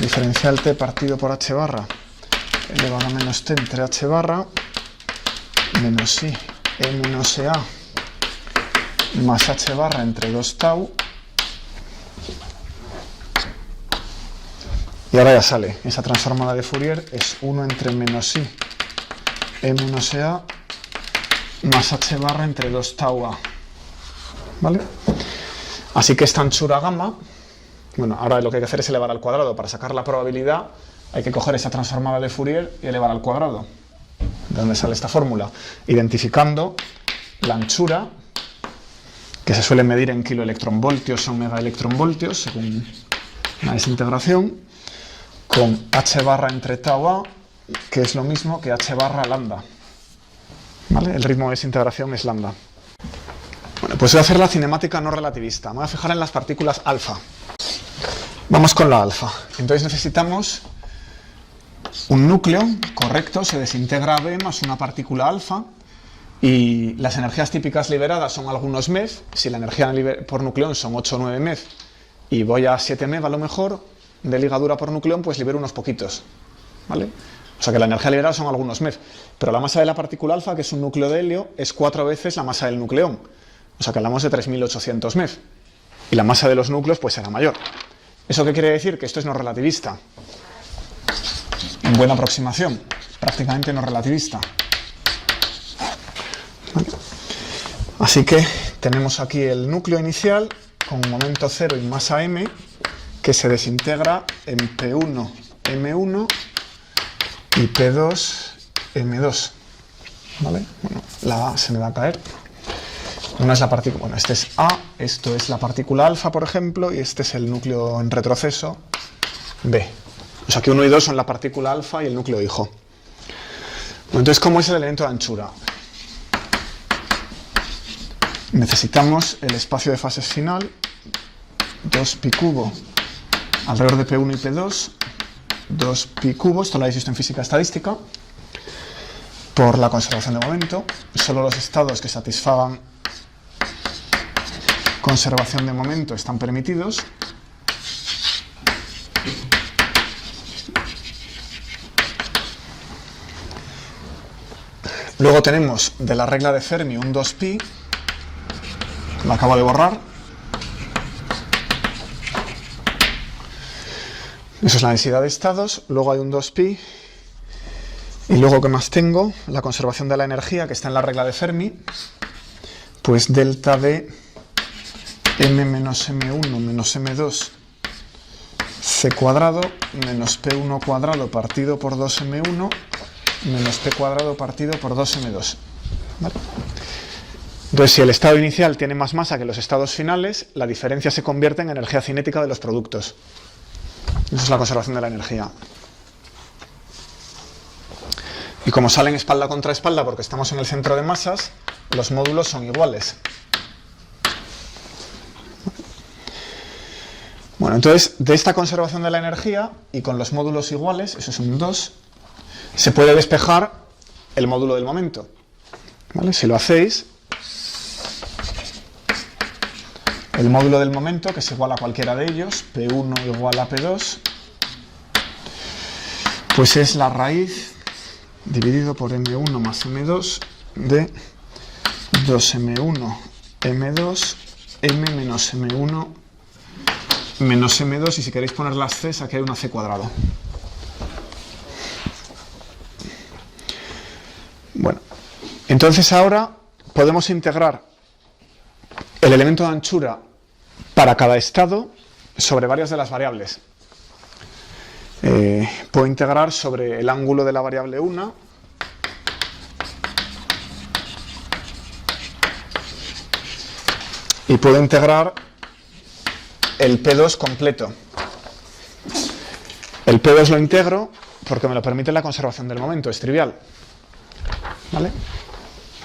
Diferencial t partido por h barra elevado a menos t entre h barra menos i e menos ea más h barra entre 2 tau. Y ahora ya sale. Esa transformada de Fourier es 1 entre menos i e menos ea más h barra entre 2 tau a. ¿Vale? Así que esta anchura gamma, bueno, ahora lo que hay que hacer es elevar al cuadrado. Para sacar la probabilidad hay que coger esa transformada de Fourier y elevar al cuadrado. ¿De dónde sale esta fórmula? Identificando la anchura, que se suele medir en kiloelectronvoltios o megaelectronvoltios, según la desintegración, con h barra entre tau a, que es lo mismo que h barra lambda. ¿Vale? El ritmo de desintegración es lambda. Bueno, pues voy a hacer la cinemática no relativista. Me voy a fijar en las partículas alfa. Vamos con la alfa. Entonces necesitamos un núcleo correcto, se desintegra a B más una partícula alfa, y las energías típicas liberadas son algunos MeV. Si la energía por nucleón son 8 o 9 MeV y voy a 7 MeV a lo mejor de ligadura por nucleón, pues libero unos poquitos, ¿vale? O sea que la energía liberada son algunos MeV, pero la masa de la partícula alfa, que es un núcleo de helio, es 4 veces la masa del nucleón. O sea que hablamos de 3.800 MeV, y la masa de los núcleos pues será mayor. ¿Eso qué quiere decir? Que esto es no relativista. En buena aproximación, prácticamente no relativista. ¿Vale? Así que tenemos aquí el núcleo inicial con momento cero y masa m, que se desintegra en P1, M1 y P2, M2. ¿Vale? Bueno, la A se me va a caer. Una es la partícula, bueno, este es A, esto es la partícula alfa, por ejemplo, y este es el núcleo en retroceso, B. O sea que 1 y 2 son la partícula alfa y el núcleo hijo. Bueno, entonces, ¿cómo es el elemento de anchura? Necesitamos el espacio de fases final, 2pi cubo alrededor de P1 y P2, 2pi cubo, esto lo habéis visto en física estadística, por la conservación de momento. Solo los estados que satisfagan conservación de momento están permitidos. Luego tenemos de la regla de Fermi un 2pi, lo acabo de borrar. Eso es la densidad de estados. Luego hay un 2pi. Y luego, ¿qué más tengo? La conservación de la energía, que está en la regla de Fermi. Pues delta de m menos m1 menos m2 c cuadrado menos p1 cuadrado partido por 2m1 menos p cuadrado partido por 2m2. ¿Vale? Entonces, si el estado inicial tiene más masa que los estados finales, la diferencia se convierte en energía cinética de los productos. Esa es la conservación de la energía. Y como salen espalda contra espalda porque estamos en el centro de masas, los módulos son iguales. Bueno, entonces, de esta conservación de la energía y con los módulos iguales, eso es un 2, se puede despejar el módulo del momento. ¿Vale? Si lo hacéis, el módulo del momento, que es igual a cualquiera de ellos, P1 igual a P2, pues es la raíz dividido por M1 más M2 de 2M1 M2 M menos M1 menos M2, y si queréis poner las Cs, aquí hay una C cuadrado. Bueno, entonces ahora podemos integrar el elemento de anchura para cada estado sobre varias de las variables. Puedo integrar sobre el ángulo de la variable 1, y puedo integrar el P2 completo. El P2 lo integro porque me lo permite la conservación del momento, es trivial. ¿Vale?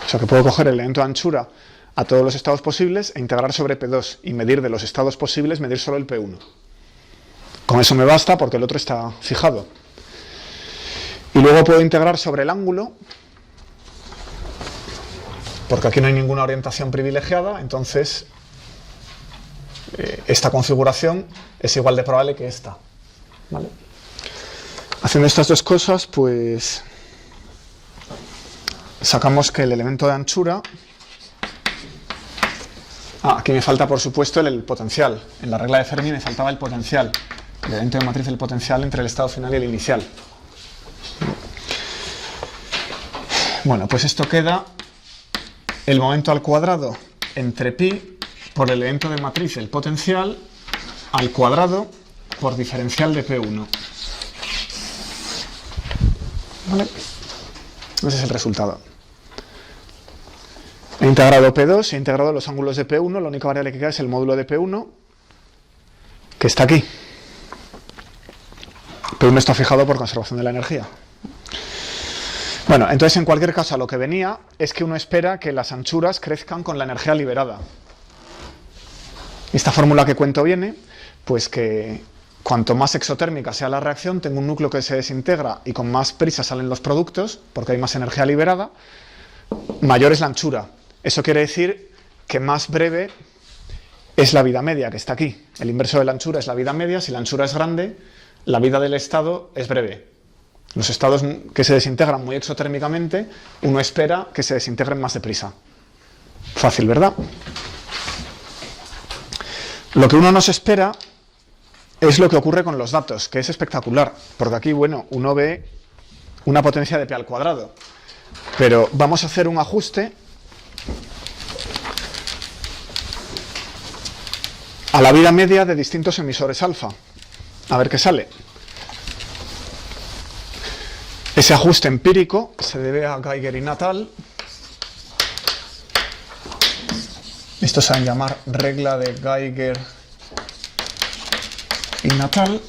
O sea que puedo coger el elemento de anchura a todos los estados posibles e integrar sobre P2 y medir de los estados posibles, medir solo el P1. Con eso me basta porque el otro está fijado. Y luego puedo integrar sobre el ángulo, porque aquí no hay ninguna orientación privilegiada, entonces esta configuración es igual de probable que esta. ¿Vale? Haciendo estas dos cosas, pues sacamos que el elemento de anchura... aquí me falta, por supuesto, el potencial. En la regla de Fermi me faltaba el potencial. El elemento de matriz del potencial entre el estado final y el inicial. Bueno, pues esto queda el momento al cuadrado entre pi por el elemento de matriz del potencial al cuadrado por diferencial de P1. ¿Vale? Ese es el resultado. He integrado P2, he integrado los ángulos de P1, la única variable que queda es el módulo de P1, que está aquí. P1 está fijado por conservación de la energía. Bueno, entonces en cualquier caso a lo que venía es que uno espera que las anchuras crezcan con la energía liberada. Esta fórmula que cuento viene, pues que cuanto más exotérmica sea la reacción, tengo un núcleo que se desintegra y con más prisa salen los productos, porque hay más energía liberada, mayor es la anchura. Eso quiere decir que más breve es la vida media, que está aquí. El inverso de la anchura es la vida media. Si la anchura es grande, la vida del estado es breve. Los estados que se desintegran muy exotérmicamente, uno espera que se desintegren más deprisa. Fácil, ¿verdad? Lo que uno no se espera es lo que ocurre con los datos, que es espectacular, porque aquí, bueno, uno ve una potencia de P al cuadrado, pero vamos a hacer un ajuste a la vida media de distintos emisores alfa, a ver qué sale. Ese ajuste empírico se debe a Geiger y Natal. Esto se va a llamar regla de Geiger y Natal.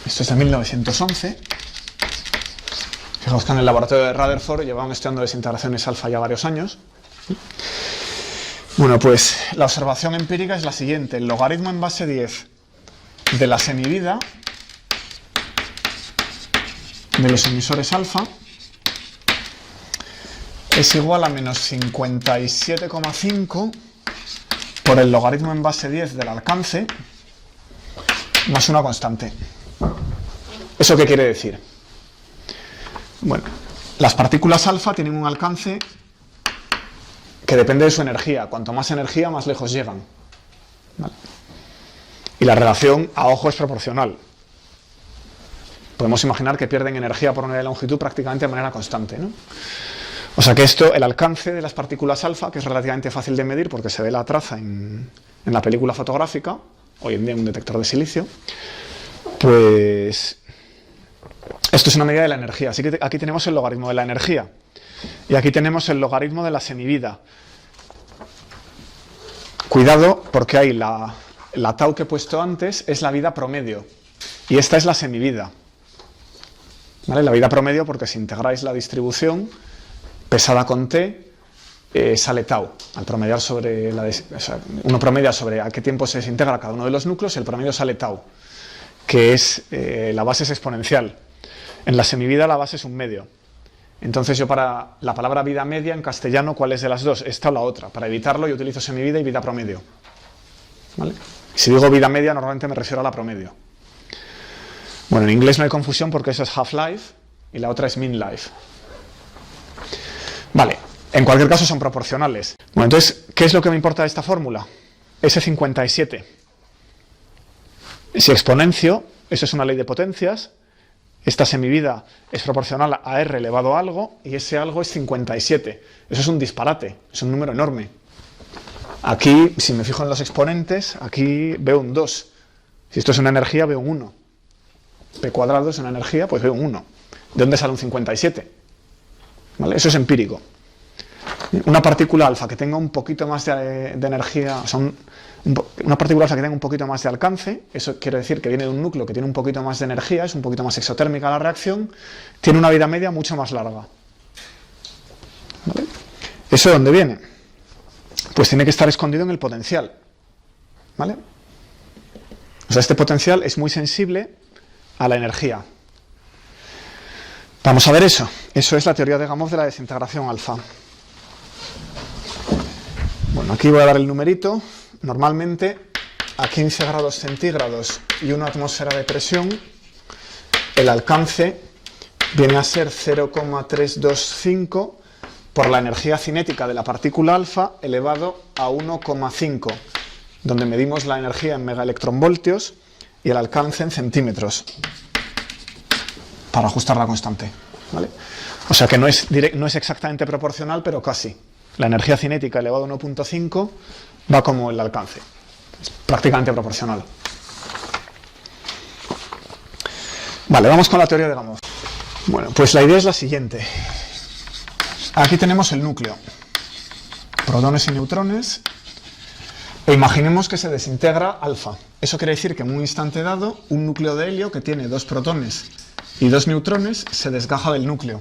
Esto es de 1911. Fijaos que en el laboratorio de Rutherford llevaban estudiando desintegraciones alfa ya varios años. Bueno, pues la observación empírica es la siguiente. El logaritmo en base 10 de la semivida de los emisores alfa es igual a menos 57,5 por el logaritmo en base 10 del alcance más una constante. ¿Eso qué quiere decir? Bueno, las partículas alfa tienen un alcance que depende de su energía. Cuanto más energía, más lejos llegan. ¿Vale? Y la relación a ojo es proporcional. Podemos imaginar que pierden energía por unidad de longitud prácticamente de manera constante, ¿no? O sea que esto, el alcance de las partículas alfa, que es relativamente fácil de medir porque se ve la traza en la película fotográfica, hoy en día en un detector de silicio, pues esto es una medida de la energía. Así que aquí tenemos el logaritmo de la energía y aquí tenemos el logaritmo de la semivida. Cuidado porque ahí la tau que he puesto antes es la vida promedio y esta es la semivida. ¿Vale? La vida promedio porque si integráis la distribución pesada con t, sale tau. Al promediar sobre uno promedia sobre a qué tiempo se desintegra cada uno de los núcleos, el promedio sale tau, que es la base es exponencial. En la semivida la base es un medio. Entonces yo para la palabra vida media en castellano, ¿cuál es de las dos? Esta o la otra. Para evitarlo yo utilizo semivida y vida promedio. ¿Vale? Si digo vida media normalmente me refiero a la promedio. Bueno, en inglés no hay confusión porque eso es half-life y la otra es mean-life. Vale, en cualquier caso son proporcionales. Bueno, entonces, ¿qué es lo que me importa de esta fórmula? Ese 57. Si exponencio, eso es una ley de potencias, esta semivida es proporcional a r elevado a algo, y ese algo es 57. Eso es un disparate, es un número enorme. Aquí, si me fijo en los exponentes, aquí veo un 2. Si esto es una energía, veo un 1. P cuadrado es una energía, pues veo un 1. ¿De dónde sale un 57? ¿Vale? Eso es empírico. Una partícula alfa que tenga un poquito más de energía, o sea, una partícula alfa que tenga un poquito más de alcance, eso quiere decir que viene de un núcleo que tiene un poquito más de energía, es un poquito más exotérmica la reacción, tiene una vida media mucho más larga. ¿Vale? ¿Eso de dónde viene? Pues tiene que estar escondido en el potencial. ¿Vale? O sea, este potencial es muy sensible a la energía. Vamos a ver eso. Eso es la teoría de Gamow de la desintegración alfa. Bueno, aquí voy a dar el numerito. Normalmente a 15 grados centígrados y una atmósfera de presión, el alcance viene a ser 0,325 por la energía cinética de la partícula alfa elevado a 1,5, donde medimos la energía en megaelectronvoltios y el alcance en centímetros, para ajustar la constante. ¿Vale? O sea que no es exactamente proporcional, pero casi. La energía cinética elevado a 1,5 va como el alcance. Es prácticamente proporcional. Vale, vamos con la teoría de Gamow. Bueno, pues la idea es la siguiente. Aquí tenemos el núcleo. Protones y neutrones. E imaginemos que se desintegra alfa. Eso quiere decir que en un instante dado, un núcleo de helio que tiene 2 protones y 2 neutrones se desgaja del núcleo.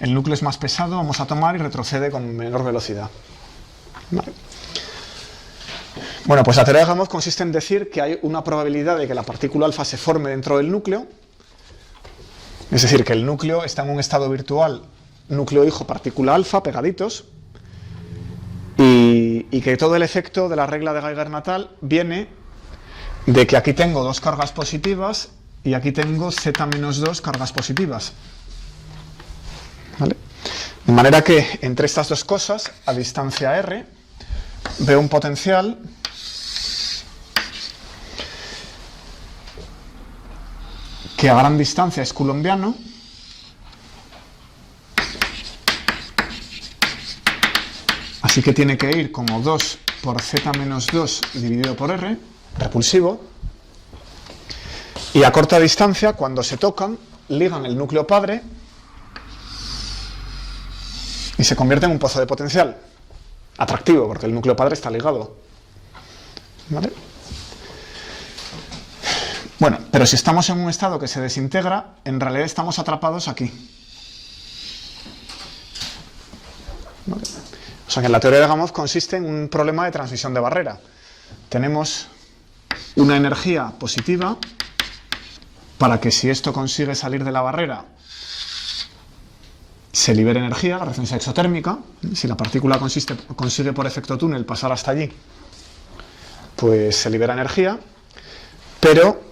El núcleo es más pesado, vamos a tomar y retrocede con menor velocidad. Vale. Bueno, pues la teoría de Gamow consiste en decir que hay una probabilidad de que la partícula alfa se forme dentro del núcleo, es decir, que el núcleo está en un estado virtual, núcleo hijo, partícula alfa, pegaditos, y que todo el efecto de la regla de Geiger natal viene de que aquí tengo 2 cargas positivas y aquí tengo z-2 cargas positivas. ¿Vale? De manera que entre estas dos cosas, a distancia r, veo un potencial que a gran distancia es coulombiano, así que tiene que ir como 2 por z-2 dividido por r, repulsivo, y a corta distancia, cuando se tocan, ligan el núcleo padre y se convierte en un pozo de potencial atractivo, porque el núcleo padre está ligado. ¿Vale? Bueno, pero si estamos en un estado que se desintegra, en realidad estamos atrapados aquí. ¿Vale? O sea que la teoría de Gamow consiste en un problema de transmisión de barrera. Tenemos una energía positiva para que si esto consigue salir de la barrera se libere energía, la reacción sea exotérmica. Si la partícula consigue por efecto túnel pasar hasta allí, pues se libera energía, pero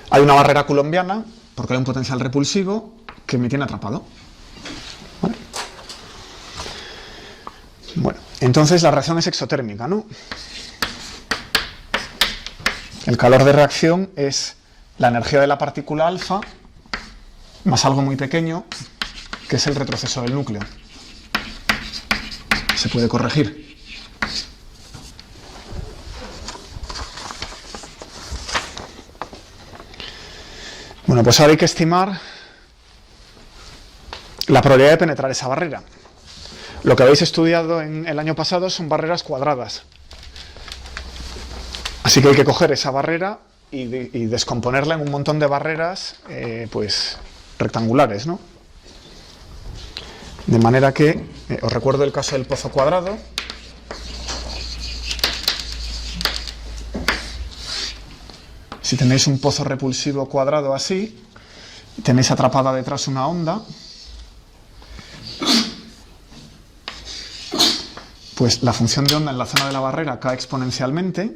hay una barrera coulombiana, porque hay un potencial repulsivo que me tiene atrapado. ¿Vale? Bueno, entonces la reacción es exotérmica, ¿no? El calor de reacción es la energía de la partícula alfa más algo muy pequeño, que es el retroceso del núcleo. Se puede corregir. Bueno, pues ahora hay que estimar la probabilidad de penetrar esa barrera. Lo que habéis estudiado en el año pasado son barreras cuadradas. Así que hay que coger esa barrera y descomponerla en un montón de barreras pues rectangulares, ¿no? De manera que, os recuerdo el caso del pozo cuadrado. Si tenéis un pozo repulsivo cuadrado así, tenéis atrapada detrás una onda, pues la función de onda en la zona de la barrera cae exponencialmente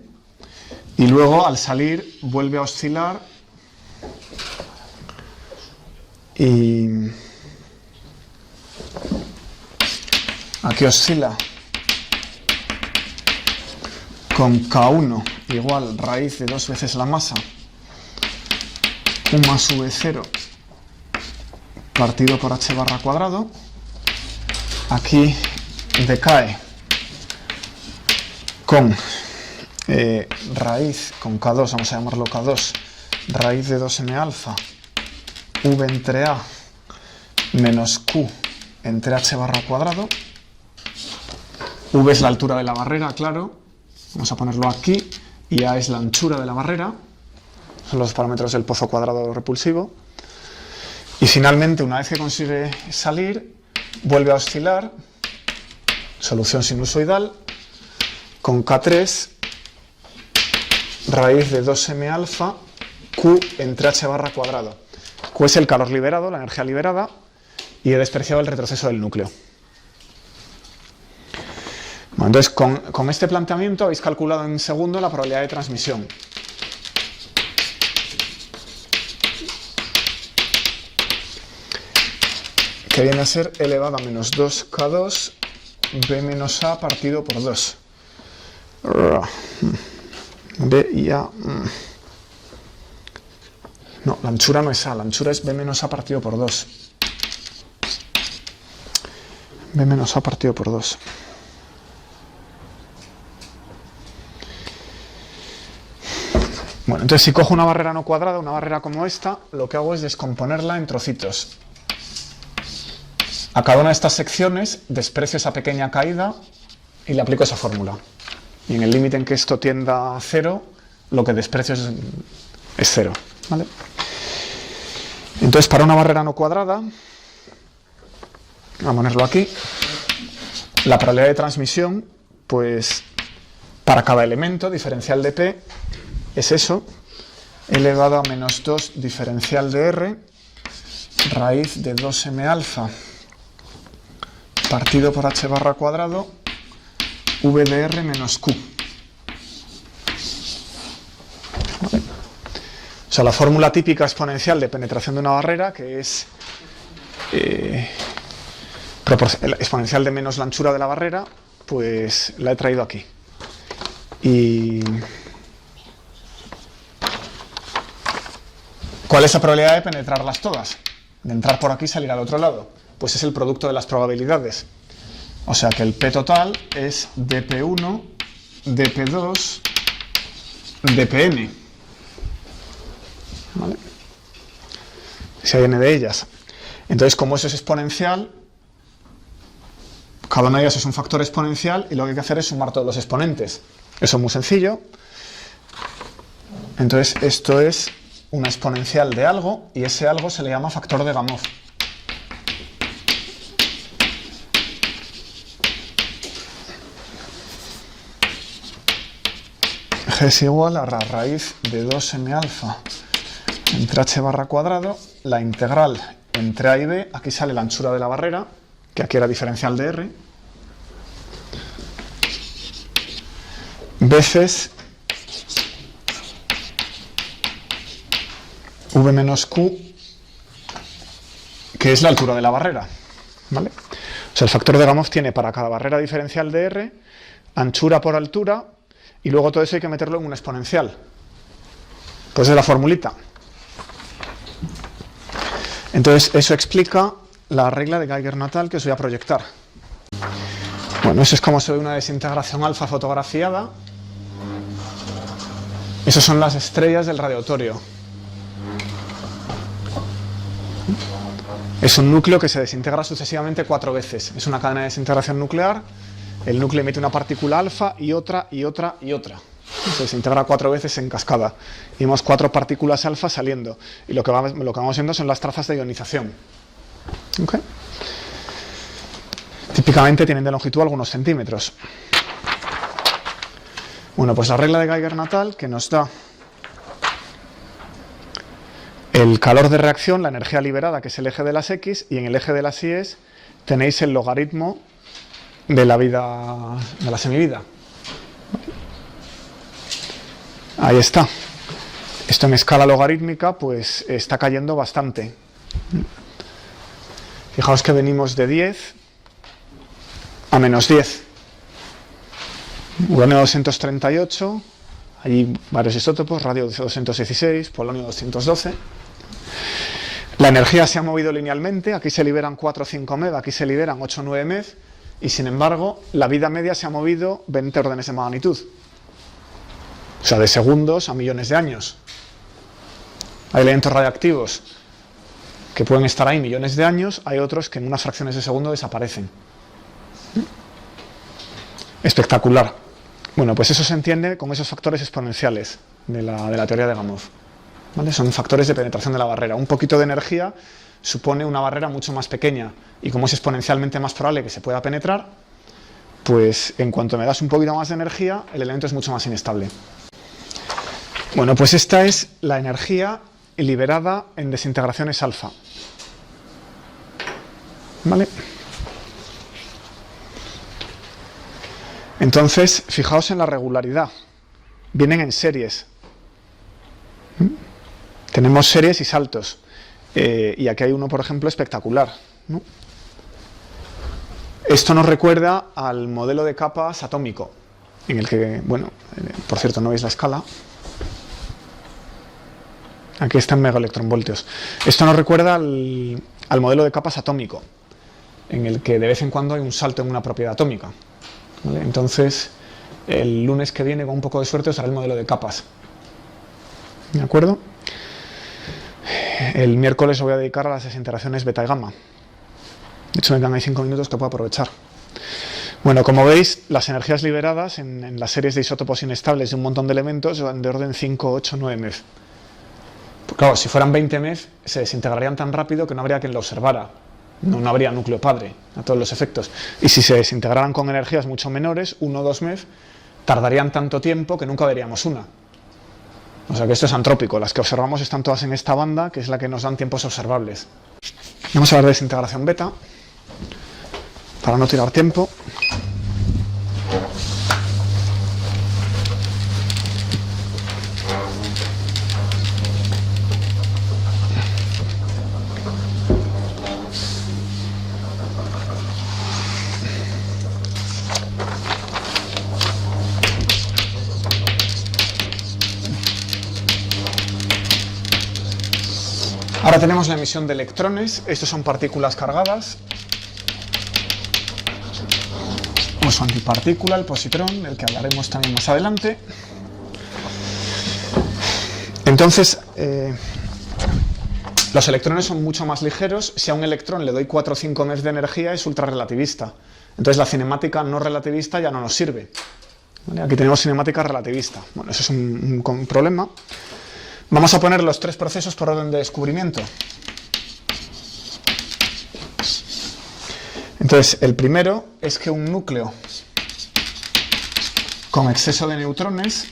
y luego al salir vuelve a oscilar y aquí oscila con K1 igual raíz de 2 veces la masa 1 más V0 partido por h barra cuadrado. Aquí decae con raíz con K2, vamos a llamarlo K2, raíz de 2m alfa V entre A menos Q entre h barra cuadrado. V es la altura de la barrera, claro, vamos a ponerlo aquí, y A es la anchura de la barrera, son los parámetros del pozo cuadrado repulsivo. Y finalmente, una vez que consigue salir, vuelve a oscilar, solución sinusoidal, con K3 raíz de 2m alfa Q entre h barra cuadrado. Q es el calor liberado, la energía liberada, y he despreciado el retroceso del núcleo. Bueno, entonces, con este planteamiento habéis calculado en segundo la probabilidad de transmisión. Que viene a ser elevado a menos 2K2 B menos A partido por 2. B y A. No, la anchura no es A, la anchura es B menos A partido por 2. B menos A partido por 2. Bueno, entonces si cojo una barrera no cuadrada, una barrera como esta, lo que hago es descomponerla en trocitos. A cada una de estas secciones desprecio esa pequeña caída y le aplico esa fórmula. Y en el límite en que esto tienda a 0, lo que desprecio es 0. ¿Vale? Entonces, para una barrera no cuadrada, vamos a ponerlo aquí, la probabilidad de transmisión, pues para cada elemento, diferencial de P, es eso, elevado a menos 2 diferencial de R, raíz de 2m alfa partido por h barra cuadrado, V de R menos Q. ¿Vale? O sea, la fórmula típica exponencial de penetración de una barrera, que es exponencial de menos la anchura de la barrera, pues la he traído aquí. Y ¿cuál es la probabilidad de penetrarlas todas? De entrar por aquí y salir al otro lado. Pues es el producto de las probabilidades. O sea que el P total es dP1, dP2, dPn. ¿Vale? Si hay n de ellas. Entonces, como eso es exponencial, cada una de ellas es un factor exponencial y lo que hay que hacer es sumar todos los exponentes. Eso es muy sencillo. Entonces, esto es una exponencial de algo y ese algo se le llama factor de Gamow. G es igual a la raíz de 2m alfa entre h barra cuadrado, la integral entre a y b, aquí sale la anchura de la barrera, que aquí era diferencial de r, veces v menos q, que es la altura de la barrera, ¿vale? O sea, el factor de Gamow tiene para cada barrera diferencial de r, anchura por altura, y luego todo eso hay que meterlo en una exponencial. Pues es la formulita. Entonces, eso explica la regla de Geiger-Natal que os voy a proyectar. Bueno, eso es como se ve una desintegración alfa fotografiada. Esas son las estrellas del radiatorio. Es un núcleo que se desintegra sucesivamente 4 veces. Es una cadena de desintegración nuclear. El núcleo emite una partícula alfa y otra, y otra, y otra. Se desintegra 4 veces en cascada. Y vemos 4 partículas alfa saliendo. Y lo que vamos viendo son las trazas de ionización. ¿Okay? Típicamente tienen de longitud algunos centímetros. Bueno, pues la regla de Geiger-Natal que nos da el calor de reacción, la energía liberada, que es el eje de las X, y en el eje de las Y tenéis el logaritmo de la vida, de la semivida. Ahí está. Esto en escala logarítmica pues está cayendo bastante. Fijaos que venimos de 10 a menos 10. Uranio 238, allí varios isótopos, radio 216, polonio 212. La energía se ha movido linealmente, aquí se liberan 4 o 5 MeV, aquí se liberan 8 o 9 MeV, y sin embargo la vida media se ha movido 20 órdenes de magnitud. O sea, de segundos a millones de años. Hay elementos radiactivos que pueden estar ahí millones de años, hay otros que en unas fracciones de segundo desaparecen. Espectacular. Bueno, pues eso se entiende con esos factores exponenciales de la teoría de Gamow. ¿Vale? Son factores de penetración de la barrera. Un poquito de energía supone una barrera mucho más pequeña, y como es exponencialmente más probable que se pueda penetrar, pues en cuanto me das un poquito más de energía, el elemento es mucho más inestable. Bueno, pues esta es la energía liberada en desintegraciones alfa. ¿Vale? Entonces, fijaos en la regularidad. Vienen en series. Tenemos series y saltos. Y aquí hay uno, por ejemplo, espectacular, ¿no? Esto nos recuerda al modelo de capas atómico, en el que, bueno, por cierto, no veis la escala. Aquí está en megaelectronvoltios. Esto nos recuerda al modelo de capas atómico, en el que de vez en cuando hay un salto en una propiedad atómica. ¿Vale? Entonces, el lunes que viene, con un poco de suerte, os haré el modelo de capas. ¿De acuerdo? El miércoles os voy a dedicar a las desintegraciones beta y gamma. De hecho, me quedan ahí 5 minutos que puedo aprovechar. Bueno, como veis, las energías liberadas en las series de isótopos inestables de un montón de elementos van de orden 5, 8, 9 MeV. Pues claro, si fueran 20 MeV, se desintegrarían tan rápido que no habría quien lo observara. No habría núcleo padre a todos los efectos. Y si se desintegraran con energías mucho menores, 1 o 2 MeV, tardarían tanto tiempo que nunca veríamos una. O sea que esto es antrópico. Las que observamos están todas en esta banda, que es la que nos dan tiempos observables. Vamos a ver desintegración beta, para no tirar tiempo. Ahora tenemos la emisión de electrones. Estos son partículas cargadas. O su antipartícula, el positrón, del que hablaremos también más adelante. Entonces, los electrones son mucho más ligeros. Si a un electrón le doy 4 o 5 MeV de energía, es ultrarrelativista. Entonces la cinemática no relativista ya no nos sirve. ¿Vale? Aquí tenemos cinemática relativista. Bueno, eso es un problema. Vamos a poner los 3 procesos por orden de descubrimiento. Entonces, el primero es que un núcleo con exceso de neutrones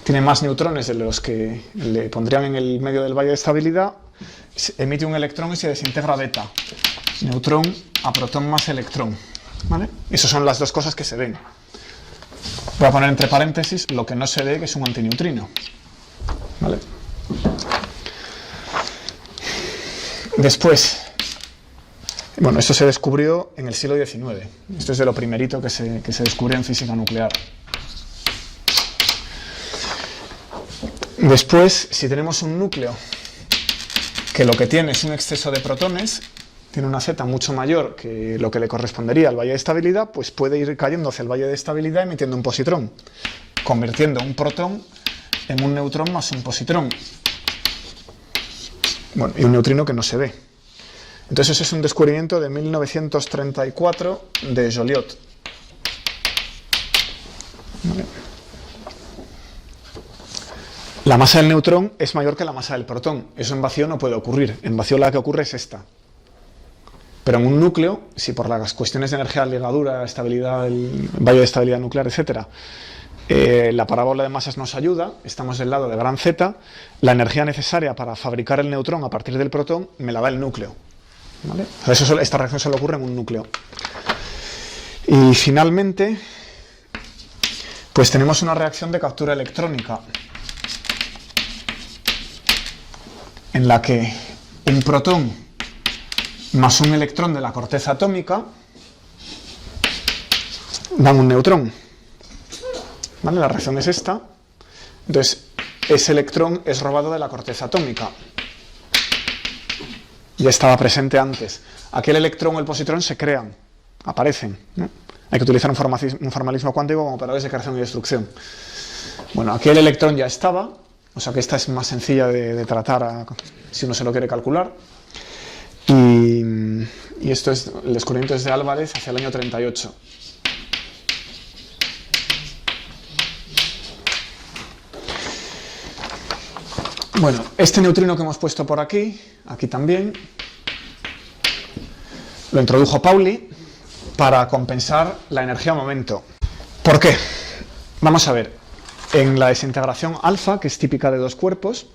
tiene más neutrones de los que le pondrían en el medio del valle de estabilidad, emite un electrón y se desintegra beta. Neutrón a protón más electrón. ¿Vale? Esas son las dos cosas que se ven. Voy a poner entre paréntesis lo que no se ve, que es un antineutrino. ¿Vale? Después, bueno, esto se descubrió en el siglo XIX. Esto es de lo primerito que se descubrió en física nuclear. Después, si tenemos un núcleo que lo que tiene es un exceso de protones, tiene una Z mucho mayor que lo que le correspondería al valle de estabilidad, pues puede ir cayendo hacia el valle de estabilidad emitiendo un positrón, convirtiendo un protón en un neutrón más un positrón. Bueno, y un neutrino que no se ve. Entonces ese es un descubrimiento de 1934 de Joliot. ¿Vale? La masa del neutrón es mayor que la masa del protón. Eso en vacío no puede ocurrir. En vacío la que ocurre es esta. Pero en un núcleo, si por las cuestiones de energía, ligadura, estabilidad, el valle de estabilidad nuclear, etc., la parábola de masas nos ayuda, estamos del lado de gran Z, la energía necesaria para fabricar el neutrón a partir del protón me la da el núcleo. ¿Vale? Esta reacción solo ocurre en un núcleo. Y finalmente, pues tenemos una reacción de captura electrónica, en la que un protón más un electrón de la corteza atómica dan un neutrón. ¿Vale? La reacción es esta. Entonces, ese electrón es robado de la corteza atómica. Ya estaba presente antes. Aquel electrón o el positrón se crean, aparecen, ¿no? Hay que utilizar un formalismo cuántico como operadores de creación y destrucción. Bueno, aquel electrón ya estaba, o sea que esta es más sencilla de tratar si uno se lo quiere calcular. Y esto es el descubrimiento es de Álvarez hacia el año 38. Bueno, este neutrino que hemos puesto por aquí también, lo introdujo Pauli para compensar la energía-momento. ¿Por qué? Vamos a ver, en la desintegración alfa, que es típica de dos cuerpos,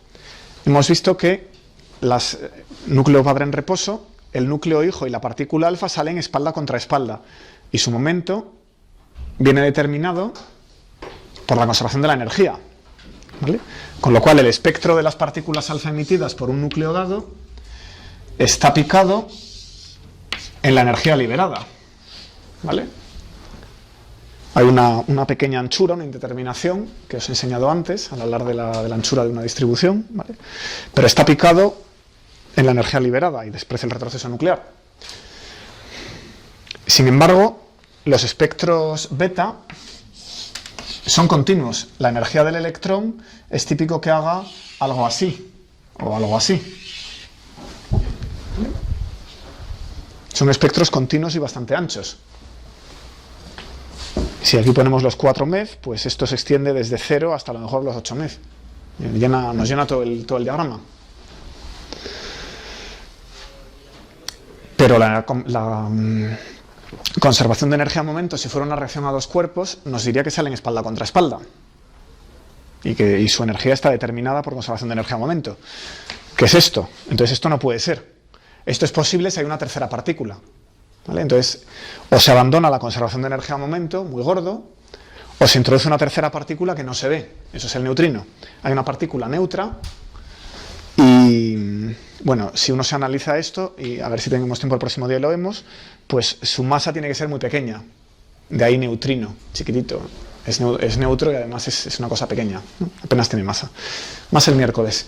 hemos visto que las núcleo padre en reposo, el núcleo hijo y la partícula alfa salen espalda contra espalda, y su momento viene determinado por la conservación de la energía. ¿Vale? Con lo cual el espectro de las partículas alfa emitidas por un núcleo dado está picado en la energía liberada. ¿Vale? Hay una pequeña anchura, una indeterminación, que os he enseñado antes, al hablar de la anchura de una distribución, ¿vale? Pero está picado en la energía liberada y desprecia el retroceso nuclear. Sin embargo, los espectros beta son continuos. La energía del electrón es típico que haga algo así, o algo así. Son espectros continuos y bastante anchos. Si aquí ponemos los 4 MeV, pues esto se extiende desde 0 hasta a lo mejor los 8 MeV. Nos llena todo el diagrama. Pero la conservación de energía-momento, si fuera una reacción a dos cuerpos, nos diría que salen espalda contra espalda. Y su energía está determinada por conservación de energía-momento. ¿Qué es esto? Entonces esto no puede ser. Esto es posible si hay una tercera partícula. ¿Vale? Entonces, o se abandona la conservación de energía-momento, muy gordo, o se introduce una tercera partícula que no se ve. Eso es el neutrino. Hay una partícula neutra y, bueno, si uno se analiza esto, y a ver si tenemos tiempo el próximo día y lo vemos, pues su masa tiene que ser muy pequeña. De ahí neutrino, chiquitito. Es neutro y además es una cosa pequeña, ¿no? Apenas tiene masa. Más el miércoles.